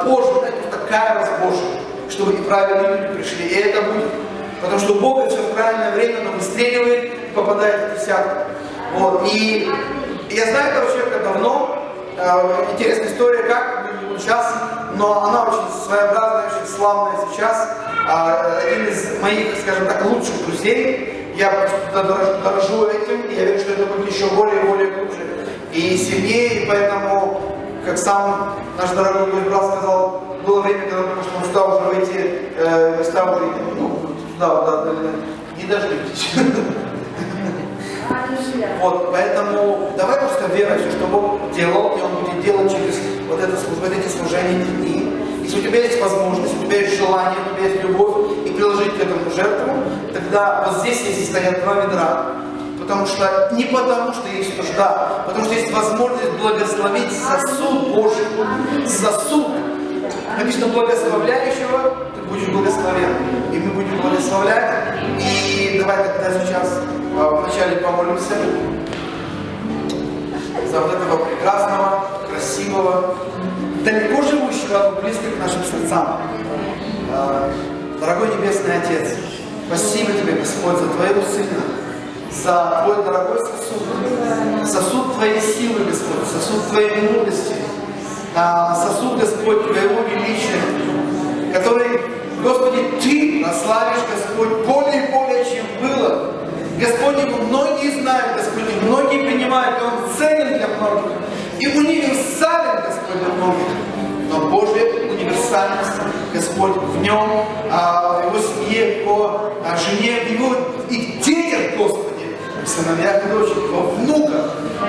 позже, знаете, такая раз Божия, чтобы и правильные люди пришли, и это будет. Потому что у Бога все в правильное время, но выстреливает и попадает в десятку. Вот. И я знаю этого человека давно. Интересная история, как сейчас, но она очень своеобразная, очень славная сейчас. Один из моих, скажем так, лучших друзей. Я дорожу этим, и я верю, что это будет еще более и более глубже и сильнее, и поэтому, как сам наш дорогой гость брат сказал, было время, когда потому что он стал уже в эти места уже, ну, да, не дождитесь. Вот, поэтому давай просто верить, что Бог делал, и Он будет делать через вот эти служения дни. Если у тебя есть возможность, у тебя есть желание, у тебя есть любовь, и приложить к этому жертву, тогда вот здесь стоят 2 ведра. Потому что, не потому что есть нужда, потому что есть возможность благословить сосуд Божий. Сосуд. Написано, благословляющего, ты будешь благословен. И мы будем благословлять. И давай тогда сейчас вначале помолимся за вот этого прекрасного, красивого, далеко живущего, но близко к нашим сердцам. Дорогой Небесный Отец, спасибо Тебе, Господь, за Твоего Сына, за Твой дорогой сосуд Твоей силы, Господь, сосуд Твоей мудрости, сосуд, Господь, Твоего величия, который, Господи, Ты прославишь, Господь, более и более, чем было. Господи, многие знают, Господи, многие принимают, и Он ценен для многих, и универсален, Господь, для многих. Но Божья универсальность, Господь, в Нем, в Его семье, в Его жене, в Его и детях, Господи, в сыновьях и дочерях, во внуках,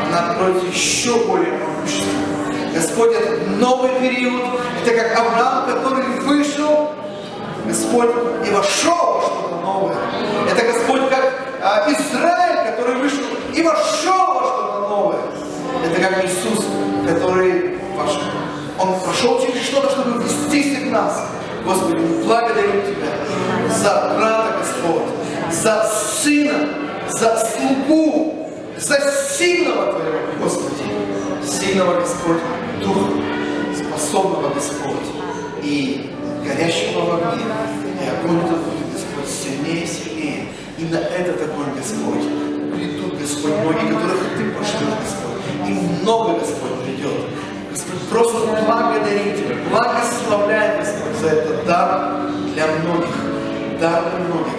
она откроется еще более могущественно. Господь, это новый период, это как Авраам, который вышел, Господь, и вошел во что-то новое. Это, Господь, как Израиль, который вышел и вошел во что-то новое. Это как Иисус, который вошел. Он прошел через что-то, чтобы ввести всех нас. Господи, мы благодарим Тебя за брата, Господь, за сына, за слугу, за сильного Твоего, Господи, сильного, Господь, Духа, способного, Господь, и горящего в огне. И огонь этот будет, Господь, сильнее и сильнее. И на этот огонь, Господь, придут, Господь, многие, которых Ты пошлешь, Господь. И много, Господь, придет. Господь, просто благодарим Тебя, благословляем, Господь, за этот дар для многих,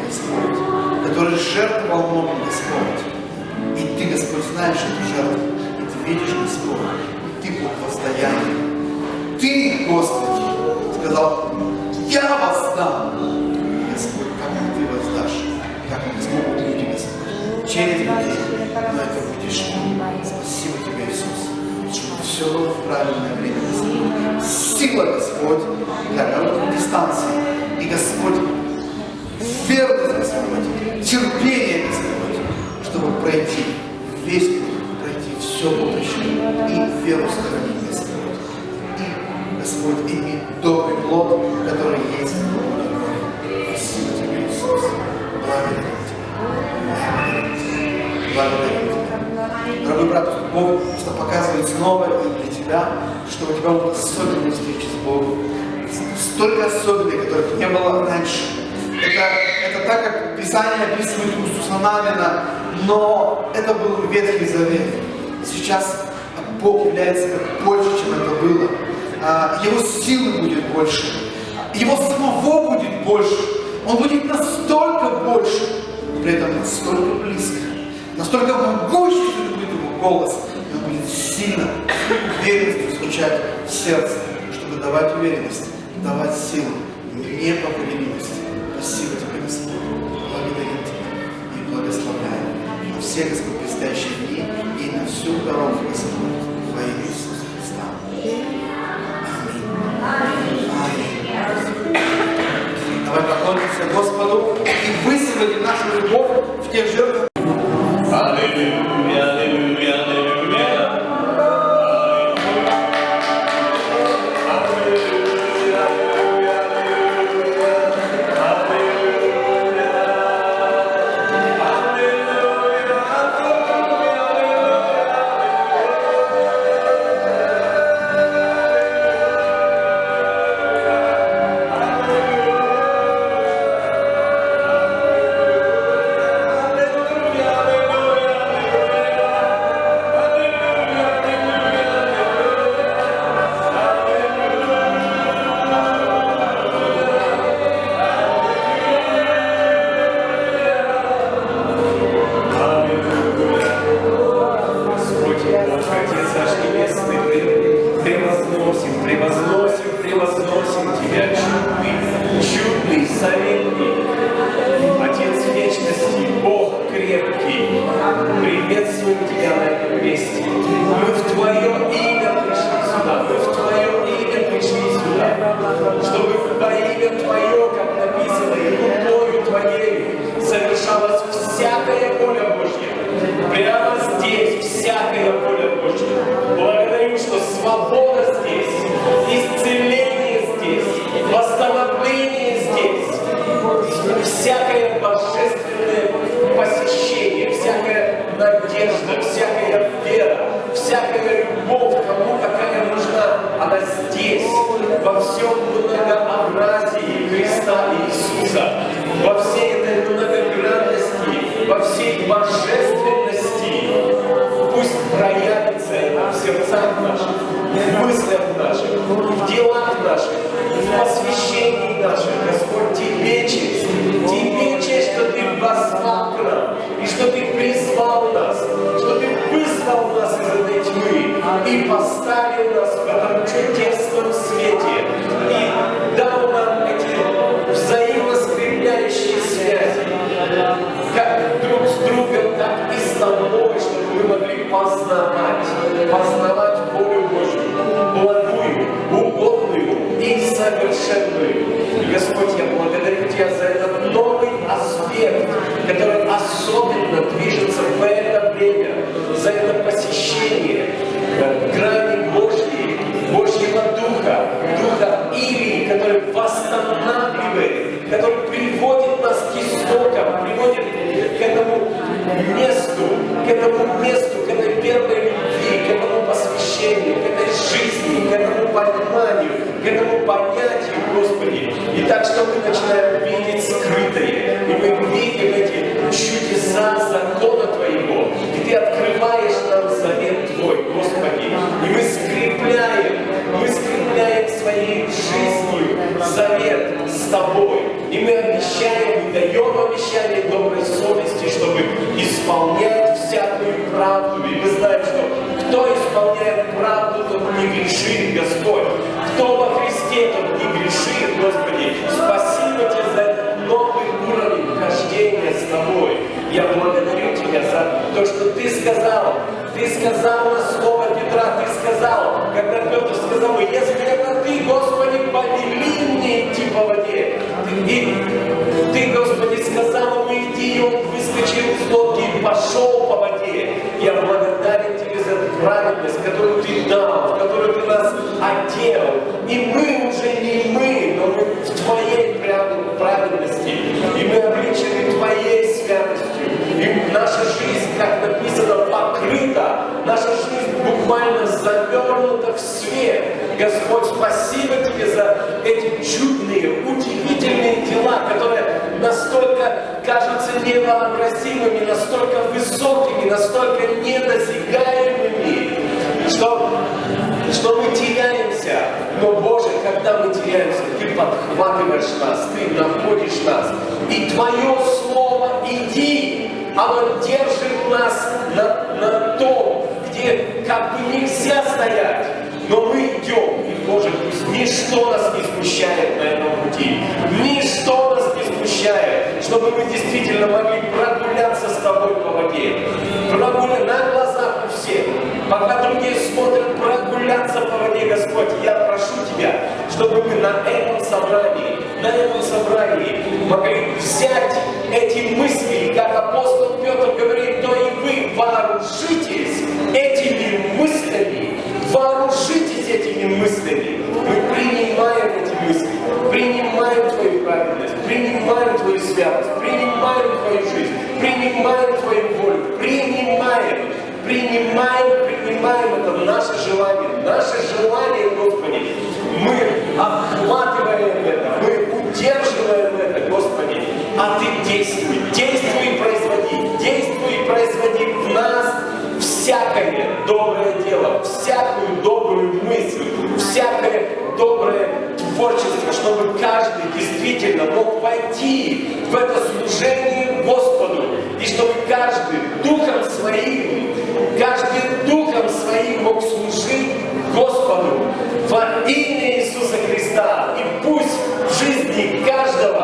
Господь, который жертвовал многим, Господь. И Ты, Господь, знаешь эту жертву, и Ты видишь, Господь, и Ты Бог воздаяние. Ты, Господи, сказал, я воздам. Господь, как Ты воздашь, как смогут люди, Господь, через людей, но это будешь Ты. Спасибо Тебе, Иисус, чтобы все было в правильное время, Господь. Сила, Господь, для короткой дистанции. И, Господь, верность, Господь, терпение, Господь, чтобы пройти весь путь, пройти все поприще и веру сохранить, Господь. И, Господь, иметь добрый плод, который есть в Боге. Спасибо Тебе, Иисус. Благодарим Тебя. Благодарим Тебя. Дорогой брат, Бог просто показывает снова и для тебя, что у тебя будут особенные встречи с Богом. Столько особенных, которых не было раньше. Это так, как Писание описывает Иисуса Навина, но это был Ветхий Завет. Сейчас Бог является больше, чем это было. Его силы будет больше. Его самого будет больше. Он будет настолько больше, но при этом настолько близко, настолько могущественный будет его голос, и он будет сильно, уверенностью звучать в сердце, чтобы давать уверенность, давать силу, непоколебимость. Спасибо тебе, Господь. Благодарим тебя и благословляем на все, Господь, предстоящие дни и на всю дорогу, Господь, во имя Иисуса Христа. Аминь. Аминь. Давай поклонимся Господу и высвободим нашу любовь в тех жертвах. Аллилуйя, аллилуйя, аллилуйя. Превозносим Тебя, чудный советник, Отец вечности, Бог крепкий, приветствуем Тебя на этом месте. Мы в Твое имя пришли сюда, мы в Твое имя пришли сюда, чтобы во имя Твое, как написано, и рукою Твоей совершалась всякая воля Божья. Прямо здесь всякая воля Божья. Благодарю, что свобода здесь, исцеление здесь, восстановление здесь, всякое божественное посещение, всякая надежда, всякая вера, всякая любовь, кому какая нужна, она здесь, во всем многообразии Христа Иисуса, во всей этой многогранности, во всей божественности. Пусть проявится это в сердцах наших, в мыслях наших, в делах наших, в посвящении наших. Господь, Тебе честь, что Ты позвал к нам, и что Ты призвал нас, что Ты вызвал нас из этой тьмы и поставил нас в этом чудесном свете и дал нам эти взаимоскрепляющие связи, как друг с другом, так и с Тобой, чтобы мы могли познавать волю Божью, благую, угодную и совершенную. И, Господь, я благодарю Тебя за этот новый аспект, который особенно движется в это время, за это посещение грани Божьей, Божьего Духа, Духа Илии, который восстанавливает, который приводит нас к истокам, приводит к этому месту, к этой первой любви, к этому посвящению, к этой жизни, к этому пониманию, к этому понятию, Господи. И так, что мы начинаем видеть скрытое, и мы видим эти чудеса закона Твоего, и Ты открываешь нам завет Твой, Господи, и мы скрепляем своей жизнью завет с Тобой, и мы обещаем, и даем обещание доброй совести, чтобы исполнять всякую правду. И мы знаем, что кто исполняет правду, тот не грешит, Господь. Кто во Христе, тот не грешит, Господи. Спасибо Тебе за этот новый уровень хождения с Тобой. Я благодарю Тебя за то, что Ты сказал. Ты сказал на слово Петра, Ты сказал, когда Петр сказал, если это Ты, Господи, повели мне идти по воде. Ты, Господи, сказал ему иди, и он выскочил из лодки и пошел по воде. Я благодарен Тебе за эту праведность, которую Ты дал, в которую Ты нас одел. И мы уже не мы, но мы в Твоей праведности. И мы обличены Твоей святостью. И наша жизнь, как написано, покрыта. Наша жизнь буквально завернута в свет. Господь, спасибо Тебе за эти чудные, удивительные дела, которые настолько кажутся невообразимыми, настолько высокими, настолько недосягаемыми, что мы теряемся. Но, Боже, когда мы теряемся, Ты подхватываешь нас, Ты находишь нас. И Твое Слово «иди», оно держит нас на том, где как бы нельзя стоять. Но мы идем, и, Боже, пусть ничто нас не смущает на этом пути. Ничто нас не смущает, чтобы мы действительно могли прогуляться с Тобой по воде. Прогуляться на глазах у всех. Пока другие смотрят, прогуляться по воде, Господь. Я прошу Тебя, чтобы мы на этом собрании могли взять эти мысли, как апостол Петр говорит, то и вы вооружитесь этими мыслями. Вооружитесь этими мыслями. Мы принимаем эти мысли, принимаем Твою праведность, принимаем Твою святость, принимаем Твою жизнь, принимаем Твою волю, принимаем это наше желание, Господи. Мы обхватываем это, мы удерживаем это, Господи. А Ты действуй и производи в нас всякое доброе дело, всякую добрую мысль, всякое доброе творчество, чтобы каждый действительно мог войти в это служение Господу, и чтобы каждый духом своим мог служить Господу во имя Иисуса Христа. И пусть в жизни каждого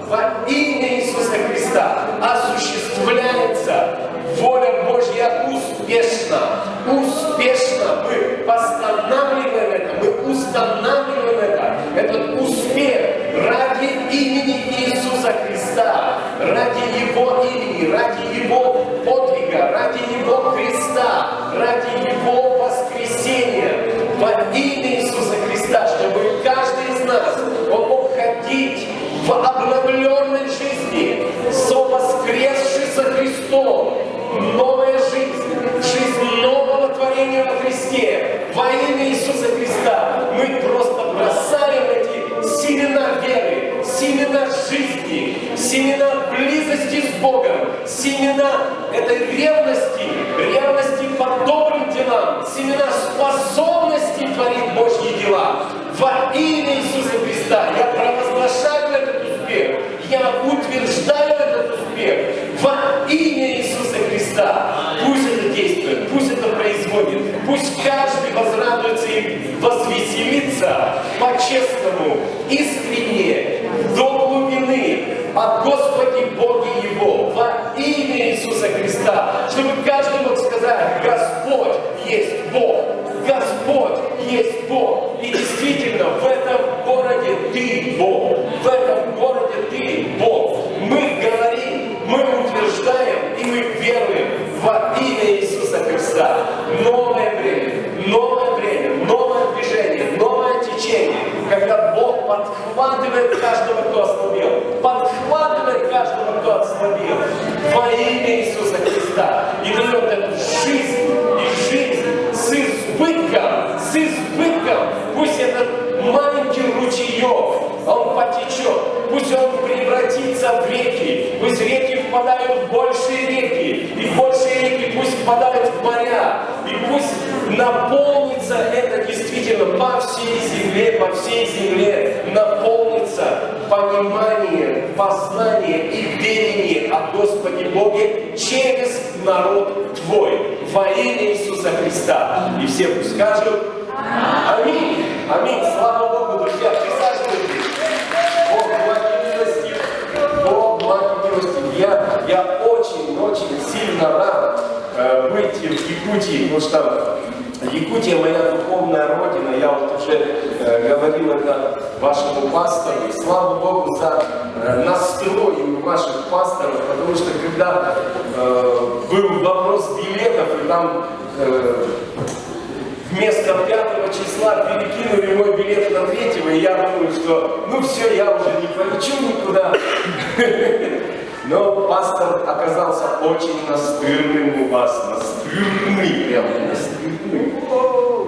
во имя Иисуса Христа осуществляется воля Божья успешно. Мы постанавливаем это, мы устанавливаем это. Этот успех ради имени Иисуса Христа, ради Его имени, ради Его подвига, ради Его креста, ради Его воскресения. Во имя Иисуса Христа, чтобы каждый из нас он мог ходить в обновленной жизни, совоскресший со Христом. Новая жизнь нового творения во Христе. Во имя Иисуса Христа мы просто бросаем эти семена веры, семена жизни, семена близости с Богом, семена этой ревности по добрым делам, семена способности творить Божьи дела. Во имя Иисуса Христа я провозглашаю этот успех, я утверждаю этот успех. Во имя Иисуса Христа. Пусть это действует, пусть это производит, пусть каждый возрадуется и возвеселится по-честному, искренне, до глубины, о Господе Боге Его, во имя Иисуса Христа, чтобы каждый мог сказать: Господь есть Бог, Господь есть Бог. И действительно, в этом городе Ты Бог, в этом городе Ты Бог. Мы говорим, мы утверждаем и мы веруем во имя Иисуса Христа. Новое время, новое движение, новое течение, когда Бог подхватывает каждого, кто ослабел, подхватывает каждого, кто ослабел, во имя Иисуса Христа, и дает эту жизнь, и жизнь с избытком, пусть этот маленький ручеек, он потечет, пусть он превратится в реки, пусть реки впадают в большие реки, и большие реки пусть впадают в моря, и пусть наполнится это действительно по всей земле наполнится понимание, познание и верение о Господе Боге через народ Твой во имя Иисуса Христа. И все пусть скажут аминь. Аминь. Слава Богу, друзья, присаживайтесь. Бог благомилостив. Я очень сильно рад быть в Якутии, потому что Якутия моя духовная родина. Я вот уже говорил это вашему пастору. И слава Богу за настрой у ваших пасторов, потому что когда был вопрос билетов, и там вместо 5 числа перекинули мой билет на 3, и я думаю, что ну все, я уже не полечу никуда. Но пастор оказался очень настырным у вас, настырный.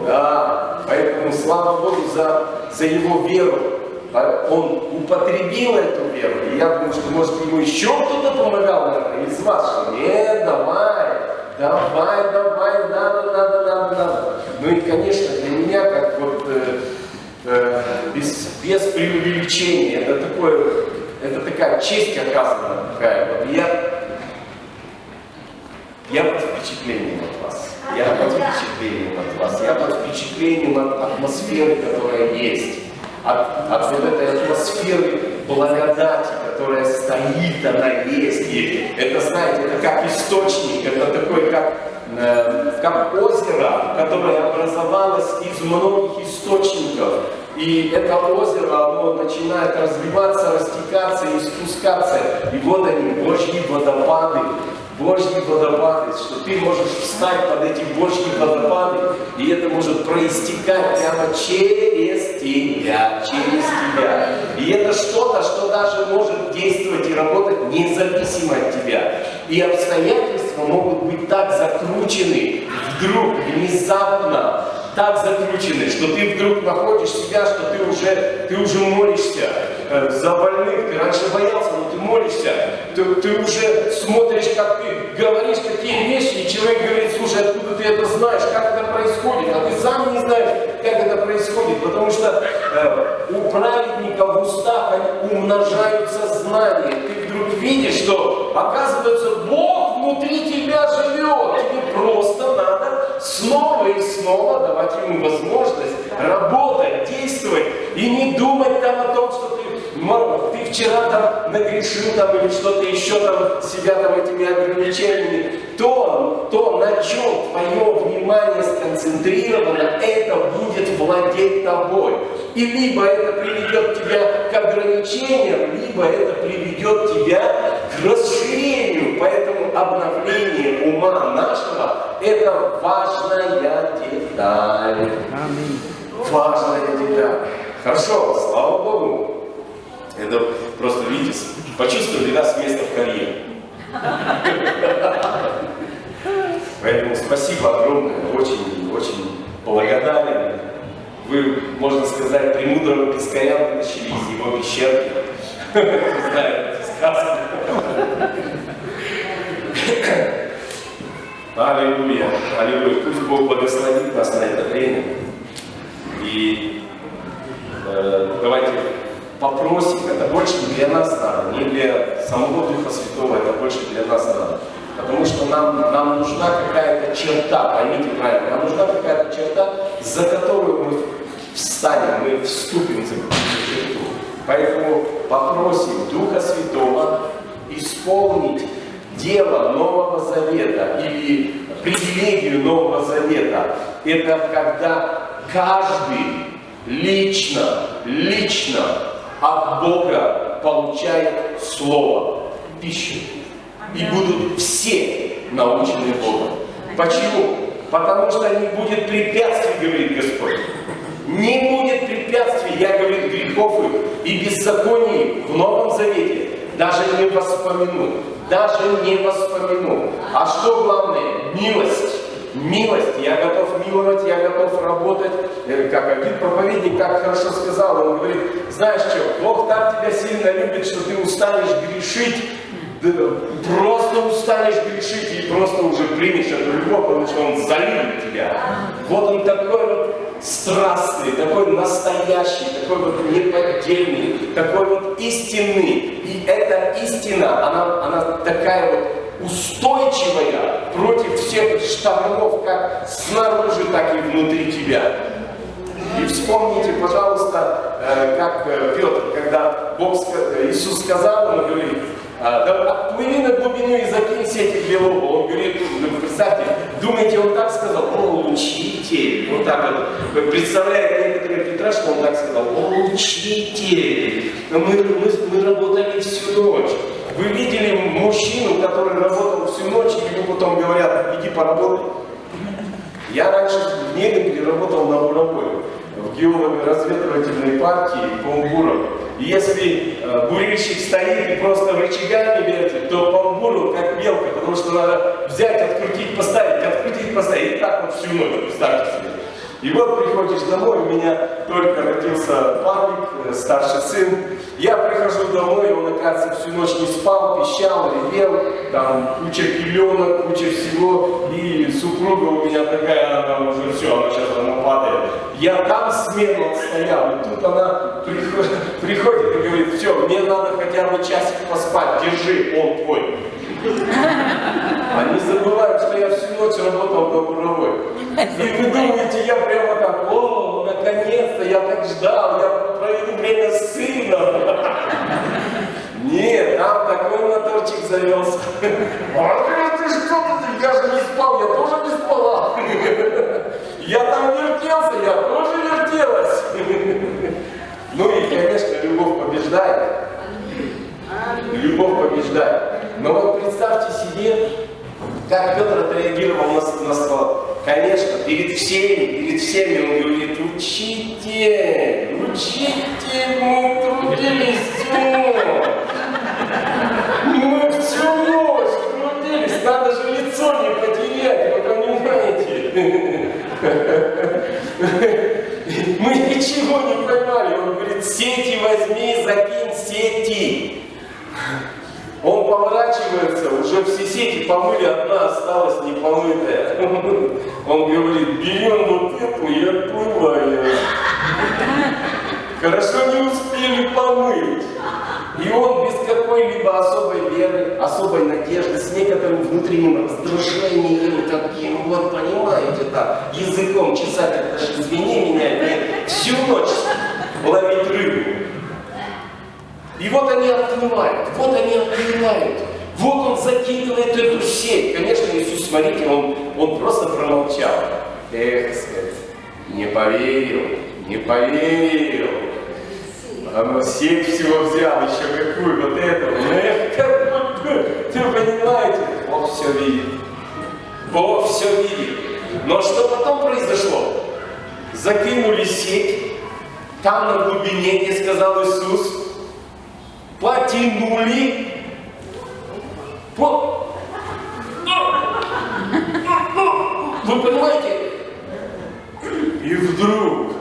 Да, поэтому слава Богу за его веру. Он употребил эту веру. И я думаю, что может ему еще кто-то помогал, наверное, из вас, что нет, давай, надо. Ну и, конечно, для меня, как вот без преувеличения. Это такая честь оказана. Такая. Вот я под впечатлением от вас. Я под впечатлением от вас. Я под впечатлением от атмосферы, которая есть. От вот этой атмосферы благодати, которая стоит, она есть. И это, знаете, это как источник, это такой, как озеро, которое образовалось из многих источников. И это озеро, оно начинает развиваться, растекаться и спускаться. И вот они, Божьи водопады, что ты можешь встать под эти Божьи водопады, и это может проистекать прямо через тебя. И это что-то, что даже может действовать и работать независимо от тебя. И обстоятельства могут быть так закручены, вдруг, внезапно, так закручены, что ты вдруг находишь себя, что ты уже молишься за больных. Ты раньше боялся, но ты молишься. Ты уже смотришь, как ты говоришь такие вещи, и человек говорит: слушай, откуда ты это знаешь, как это происходит? А ты сам не знаешь, как это происходит, потому что у праведников в устах умножаются знания. Ты вдруг видишь, что, оказывается, Бог внутри тебя живет. Тебе просто надо снова и снова давать ему возможность работать, действовать и не думать там о том, что ты вчера там нагрешил там, или что-то еще там себя там этими ограничениями. То, на чем твое внимание сконцентрировано, это будет владеть тобой. И либо это приведет тебя к ограничениям, либо это приведет тебя к расширению. Поэтому обновление ума нашего – это важная деталь. Важная деталь. Хорошо, слава Богу. Это просто, видите, почувствовали, да, с места в карьере. Поэтому спасибо огромное, очень благодарен. Вы, можно сказать, премудрого пескаря вытащили из его пещерки. Знаете эти сказки. Аллилуйя, аллилуйя. Пусть Бог благословит нас на это время. И давайте попросим, это больше не для нас надо, не для самого Духа Святого, это больше для нас надо. Потому что нам нужна какая-то черта, поймите правильно, нам нужна какая-то черта, за которую мы встанем, мы вступим за какую-то черту. Поэтому попросим Духа Святого исполнить дело Нового Завета или привилегию Нового Завета. Это когда каждый лично от Бога получает Слово, пищу. И будут все научены Богом. Почему? Потому что не будет препятствий, говорит Господь. Не будет препятствий, я говорю, грехов их и беззаконий в Новом Завете. Даже не воспомяну. А что главное? Милость. Милость. Я готов миловать, я готов работать. Как один проповедник так хорошо сказал, он говорит: знаешь что, Бог так тебя сильно любит, что ты устанешь грешить. Просто устанешь грешить и просто уже примешь эту любовь, потому что Он залюбит тебя. Вот Он такой вот страстный, такой настоящий, такой вот неподдельный, такой вот истинный. И эта истина, она такая вот устойчивая против всех штормов, как снаружи, так и внутри тебя. И вспомните, пожалуйста, как Петр, когда Иисус сказал ему, говорит: да отплыви на глубину и закинь сети для лова. Он говорит, представьте, думаете, он так сказал: о, учитель. Вот так вот, представляет некоторые Петра, что он так сказал: о, учитель, мы работали всю ночь. Вы видели мужчину, который работал всю ночь, и ему потом говорят: иди поработай. Я раньше в Негре работал на буровой, в геолого-разведывательной партии по бурам. И если бурильщик стоит и просто рычагами вертит, то по буру как белка, потому что надо взять, открутить, поставить, и так вот всю ночь, представьте себе. И вот приходишь домой, у меня только родился Павлик, старший сын. Я прихожу домой, он, оказывается, всю ночь не спал, пищал, ревел, там куча пеленок, куча всего. И супруга у меня такая, она уже все, она сейчас падает. Я там смену отстоял, и тут она приходит и говорит: все, мне надо хотя бы часик поспать, держи, он твой. Они забывают, что я всю ночь работал на буровой. И вы думаете, я прямо так: о, наконец-то, я так ждал, я проведу время с сыном. Нет, там такой моторчик завелся. А ты что ты? Я же не спал, я тоже не спала. Я там вертелся, я тоже вертелась. Ну и, конечно, любовь побеждает. Любовь побеждает. Но вот представьте себе, как Петр отреагировал на слова. Конечно, перед всеми он говорит: учитель, мы трудились мы всю ночь трудились, надо же лицо не потерять, вы понимаете? Мы ничего не поймали. Он говорит: сети возьми, закинь сети. Он поворачивается, уже все сети помыли, одна осталась непомытая. Он говорит: берем вот эту и отплываем. Хорошо не успели помыть. И он без какой-либо особой веры, особой надежды, с некоторым внутренним раздражением, таким, вот понимаете, так, языком чесать, это же, извини меня, не всю ночь ловить рыбу. И вот они отплывают, вот он закидывает эту сеть. Конечно, Иисус, смотрите, он просто промолчал. Эх, сказать, не поверил. А сеть всего взял, еще какую, вот эту. Эх, ты понимаете, Бог все видит. Но что потом произошло? Закинули сеть, там на глубине, где сказал Иисус, потянули. Вы понимаете? И вдруг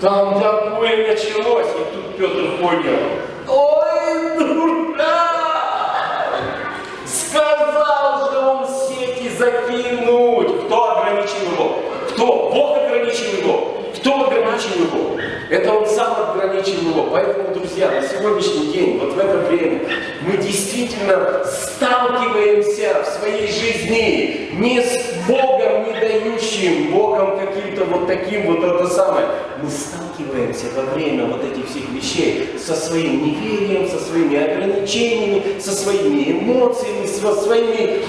там такое началось, и тут Петр понял: ой, дурак! Сказал же он сети закинуть. Кто ограничил его? Кто? Бог ограничил его. Кто ограничил его? Это он сам ограничил его. Поэтому, друзья, на сегодняшний день, вот в это время, мы действительно сталкиваемся в своей жизни не с Богом, не дающим, Богом каким-то вот таким вот это самое. Мы сталкиваемся во время вот этих всех вещей со своим неверием, со своими ограничениями, со своими эмоциями, со своими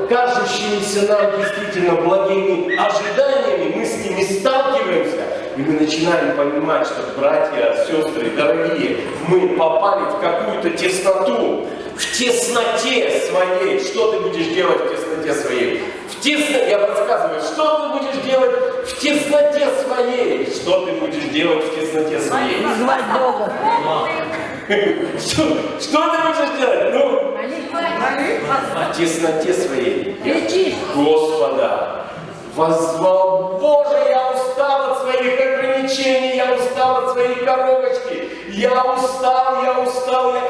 кажущимися нам действительно благими ожиданиями. Мы с ними сталкиваемся. И мы начинаем понимать, что, братья, сестры, дорогие, мы попали в какую-то тесноту. В тесноте своей. Что ты будешь делать в тесноте своей? Я подсказываю, что ты будешь делать в тесноте своей? Что ты будешь делать в тесноте своей? Звать Бога. Что ты будешь делать? Ну, в тесноте своей. Господа. Возвал: Боже, я устал от своих ограничений, я устал от своей коробочки, я устал, я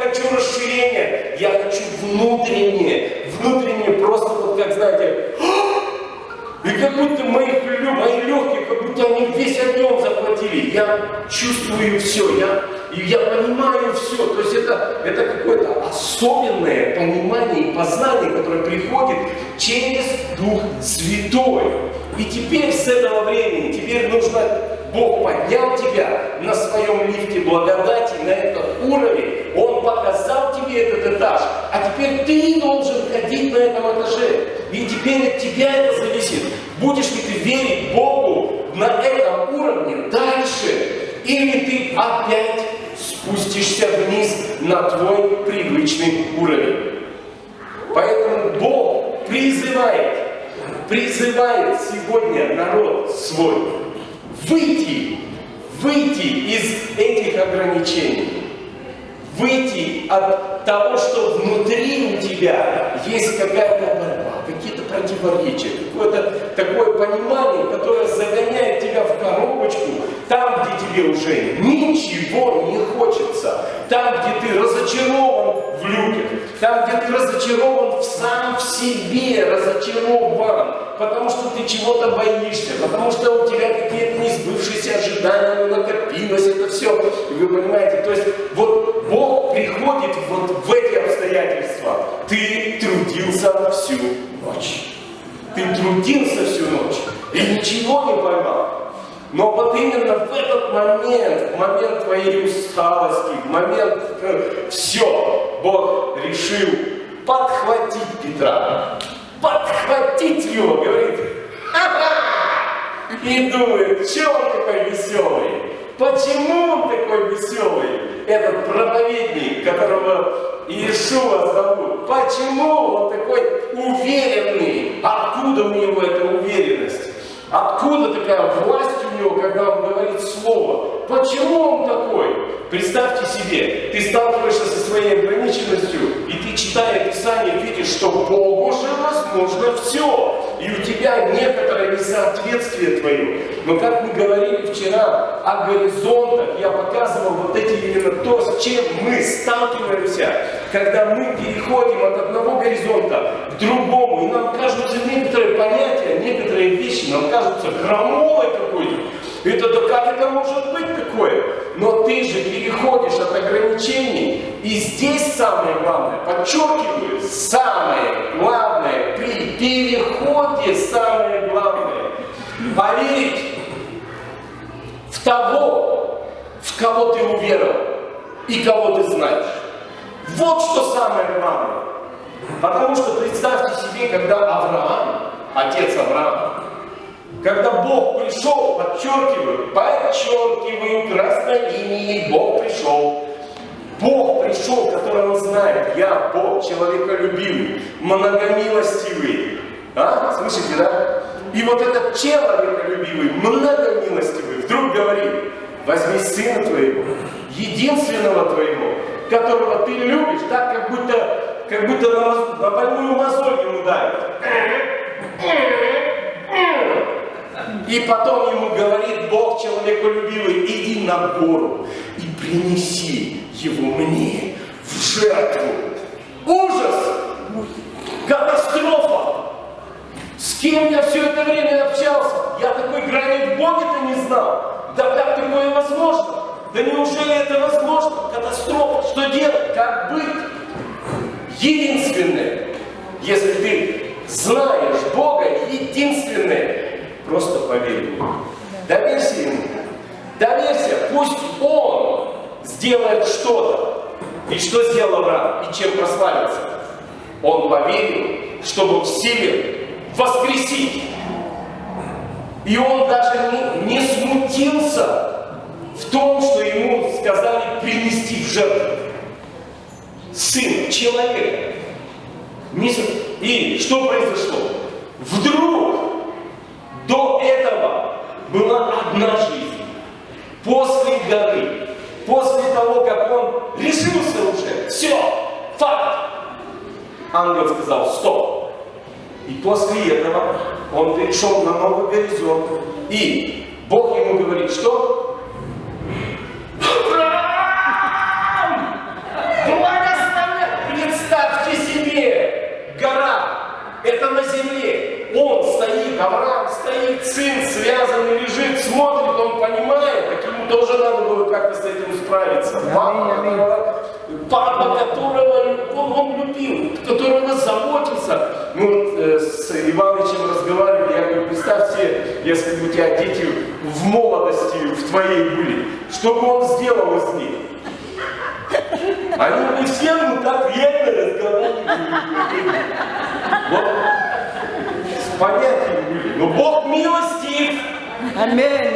хочу расширения, я хочу внутреннее, просто вот как, знаете, и как будто мои легкие, как будто они весь объем захватили, я чувствую все, я понимаю все, то есть это какое-то особенное понимание и познание, которое приходит через Дух Святой. И теперь с этого времени, теперь нужно, Бог поднял тебя на своем лифте благодати, на этот уровень, Он показал тебе этот этаж, а теперь ты должен ходить на этом этаже. И теперь от тебя это зависит. Будешь ли ты верить Богу на этом уровне дальше, или ты опять спустишься вниз на твой привычный уровень. Поэтому Бог призывает сегодня народ свой выйти из этих ограничений, выйти от того, что внутри у тебя есть какая-то борьба, какие-то противоречие, какое-то такое понимание, которое загоняет тебя в коробочку, там, где тебе уже ничего не хочется, там, где ты разочарован в людях, там, где ты разочарован сам в себе, разочарован, потому что ты чего-то боишься, потому что у тебя какие-то несбывшиеся ожидания, накопилось это все. И вы понимаете, то есть вот Бог приходит вот в эти обстоятельства. Ты трудился всю ночь. Ты трудился всю ночь и ничего не поймал. Но вот именно в этот момент, в момент твоей усталости, в момент все, Бог решил подхватить Петра, подхватить его, говорит, ха-ха! И думает, что он такой веселый? Почему он такой веселый? Этот проповедник, которого Иешуа зовут, почему он такой уверенный? Откуда у него эта уверенность? Откуда такая власть у него, когда он говорит слово? Почему он такой? Представьте себе, ты сталкиваешься со своей ограниченностью, и ты, читая Писание, видишь, что Богу же возможно все. И у тебя некоторое несоответствие твое. Но как мы говорили вчера о горизонтах, я показывал вот эти именно то, с чем мы сталкиваемся, когда мы переходим от одного горизонта к другому. И нам кажутся некоторые понятия, некоторые вещи, нам кажутся громовой какой-то. Это да как это может быть такое? Но ты же переходишь от ограничений, и здесь самое главное, подчеркиваю, самое главное, при переходе самое главное, поверить в того, в кого ты уверовал и кого ты знаешь. Вот что самое главное. Потому что представьте себе, когда Авраам, отец Авраама, когда Бог пришел, подчеркиваю, красной линией, Бог пришел, который он знает, я Бог, человеколюбивый, многомилостивый. А? Слышите, да? И вот этот человеколюбивый, многомилостивый вдруг говорит, возьми сына твоего, единственного твоего, которого ты любишь, так как будто на больную мозоль ему дают. И потом ему говорит Бог человеколюбивый, иди на гору и принеси его мне в жертву. Ужас! Катастрофа! С кем я все это время общался? Я такой грани в Боге-то не знал. Да как такое возможно? Да неужели это возможно? Катастрофа! Что делать? Как быть? Единственное, если ты знаешь Бога, единственное, просто поверь ему. Доверься ему. Доверься, пусть он сделает что-то. И что сделал Авраам? И чем прославился? Он поверил, что Бог силен воскресить. И он даже не смутился в том, что ему сказали принести в жертву. Сын человека. И что произошло? Вдруг до этого была одна жизнь. После горы, после того, как он решился уже, все, факт. Ангел сказал, стоп. И после этого он пришел на новый горизонт. И Бог ему говорит, что? Авраам! Благословен! Представьте себе, гора, это на земле. Он стоит, Авраам стоит, сын связанный, лежит, смотрит, он понимает, так ему тоже надо было как-то с этим справиться. Папа, которого он любил, которого заботился. Мы вот с Иванычем разговаривали, я говорю, представь себе, если бы у тебя дети в молодости в твоей были, что бы он сделал из них? Они бы все так реально разговаривали. Вот. Понятия были. Но Бог милостив. Аминь.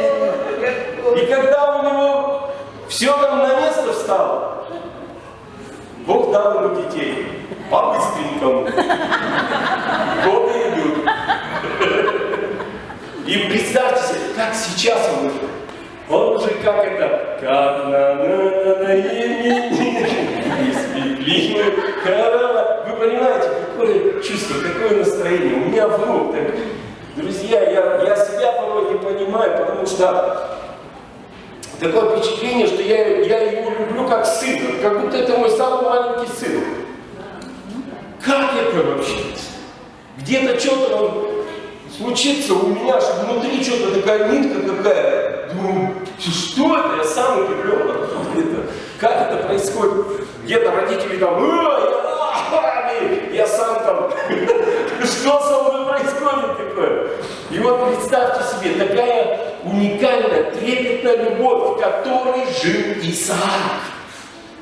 И когда у него все там на место встало, Бог дал ему детей. По-быстренькому. Годы идут. И представьте себе, как сейчас он уже. Он уже как это, как на испекли корова. Вы понимаете, какое чувство чувство, какое настроение. У меня внук. Так, друзья, я себя порой не понимаю, потому что такое впечатление, что я его люблю как сына, как будто это мой самый маленький сын. Как это вообще? Где-то что-то случится у меня, что внутри что-то такая нитка какая. Думаю, что это? Я сам удивлен. Как это происходит? Где-то родители там, я сам там, что со мной происходит такое? И вот представьте себе, такая уникальная, трепетная любовь, в которой жил Исаак.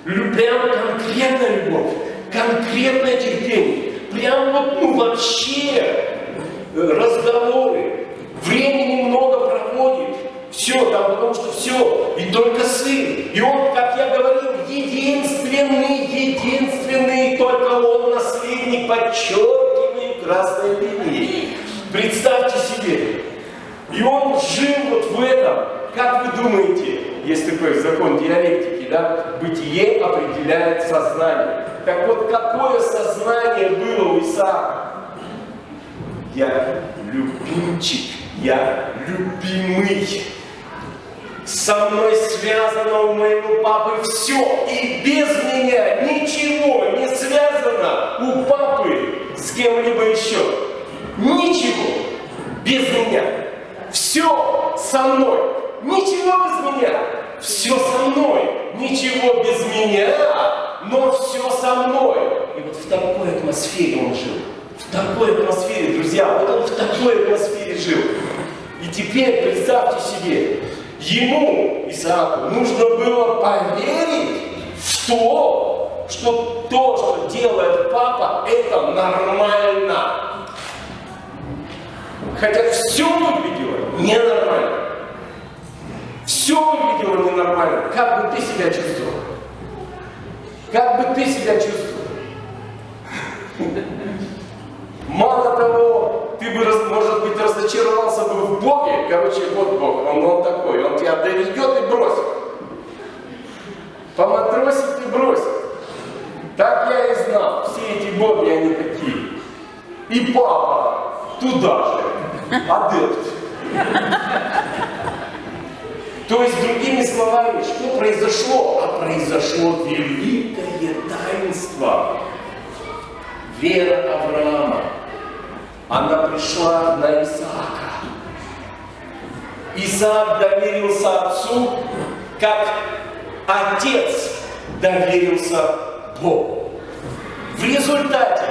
Прям конкретная любовь, конкретное терпение. Прям вот, вообще разговоры, времени много проводит. Все, там, потому что все, и только сын. И он, как я говорил, единственный, только он наследник, подчеркиваю красной линией. Представьте себе. И он жил вот в этом. Как вы думаете, есть такой закон диалектики, да? Бытие определяет сознание. Так вот, какое сознание было у Исаака? Я любимчик, я любимый. Со мной связано у моего папы все, и без меня ничего не связано у папы с кем-либо еще. Ничего без меня. Все со мной. Ничего без меня. Все со мной. Ничего без меня, но все со мной. И вот в такой атмосфере он жил. В такой атмосфере, друзья, вот он в такой атмосфере жил. И теперь представьте себе, ему, Исааку, нужно было поверить в то, что делает папа, это нормально. Хотя все выглядело ненормально. Все выглядело ненормально. Как бы ты себя чувствовал? Как бы ты себя чувствовал? Мало того, ты бы, может быть, разочаровался бы в Боге. Короче, вот Бог, он такой, он тебя доведет и бросит. Поматросит и бросит. Так я и знал. Все эти боги, они такие. И папа туда же. Адепт. То есть, другими словами, что произошло? А произошло великое таинство. Вера Авраама. Она пришла на Исаака. Исаак доверился отцу, как отец доверился Богу. В результате,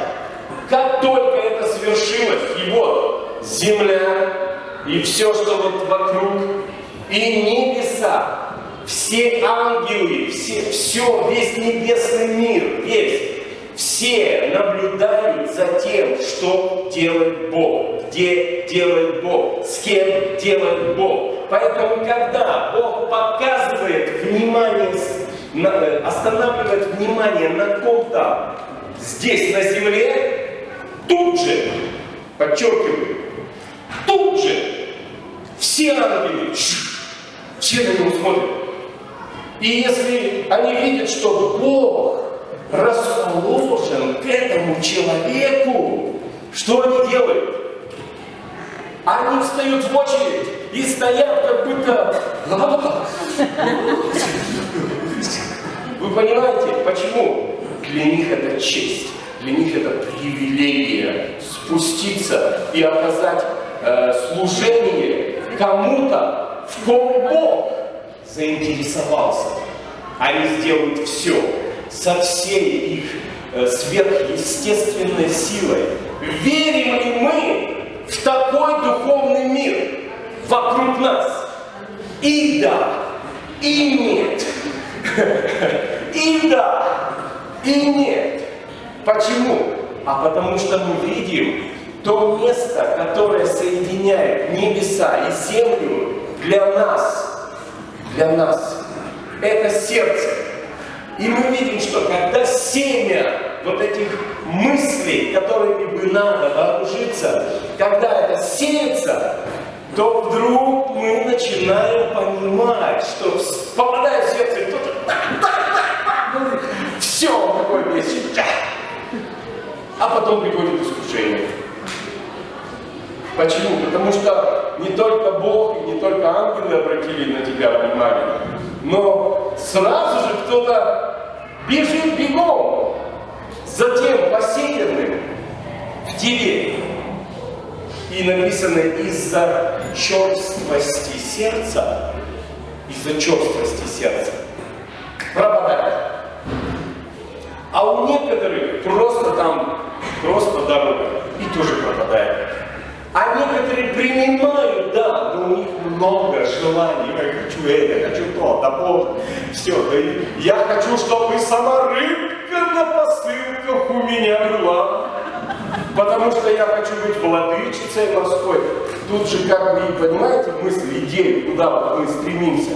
как только это свершилось, и вот земля, и все, что вот вокруг, и небеса, все ангелы, весь небесный мир, все наблюдают за тем, что делает Бог, где делает Бог, с кем делает Бог. Поэтому, когда Бог показывает внимание, останавливает внимание на ком-то здесь, на земле, тут же, подчеркиваю, тут же все ангелы, все на него смотрят. И если они видят, что Бог расположен к этому человеку, что они делают? Они встают в очередь и стоят как будто... Вы понимаете, почему? Для них это честь, для них это привилегия спуститься и оказать служение кому-то, в ком Бог заинтересовался. Они сделают все со всей их сверхъестественной силой. Верим ли мы в такой духовный мир вокруг нас? И да, и нет. И да, и нет. Почему? А потому что мы видим то место, которое соединяет небеса и землю для нас, это сердце. И мы видим, что когда семя вот этих мыслей, которыми бы надо вооружиться, когда это сеется, то вдруг мы начинаем понимать, что попадает в сердце кто-то, все, такое вещь, а потом приходит искушение. Почему? Потому что не только Бог и не только ангелы обратили на тебя внимание, но сразу же кто-то бежит бегом за тем посеянным в тебе. И написано: из-за черствости сердца, пропадает. А у некоторых просто дорога, и тоже пропадает. А некоторые принимают, да, но у них много желаний. Я хочу это, хочу то, да Бог, все. Да, я хочу, чтобы сама рыбка на посылках у меня была. Потому что я хочу быть владычицей морской. Тут же, как вы понимаете, мысль, идею, куда вот мы стремимся.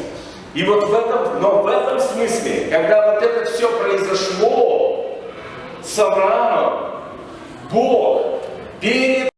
И вот в этом смысле, когда вот это все произошло с Авраамом, Бог перед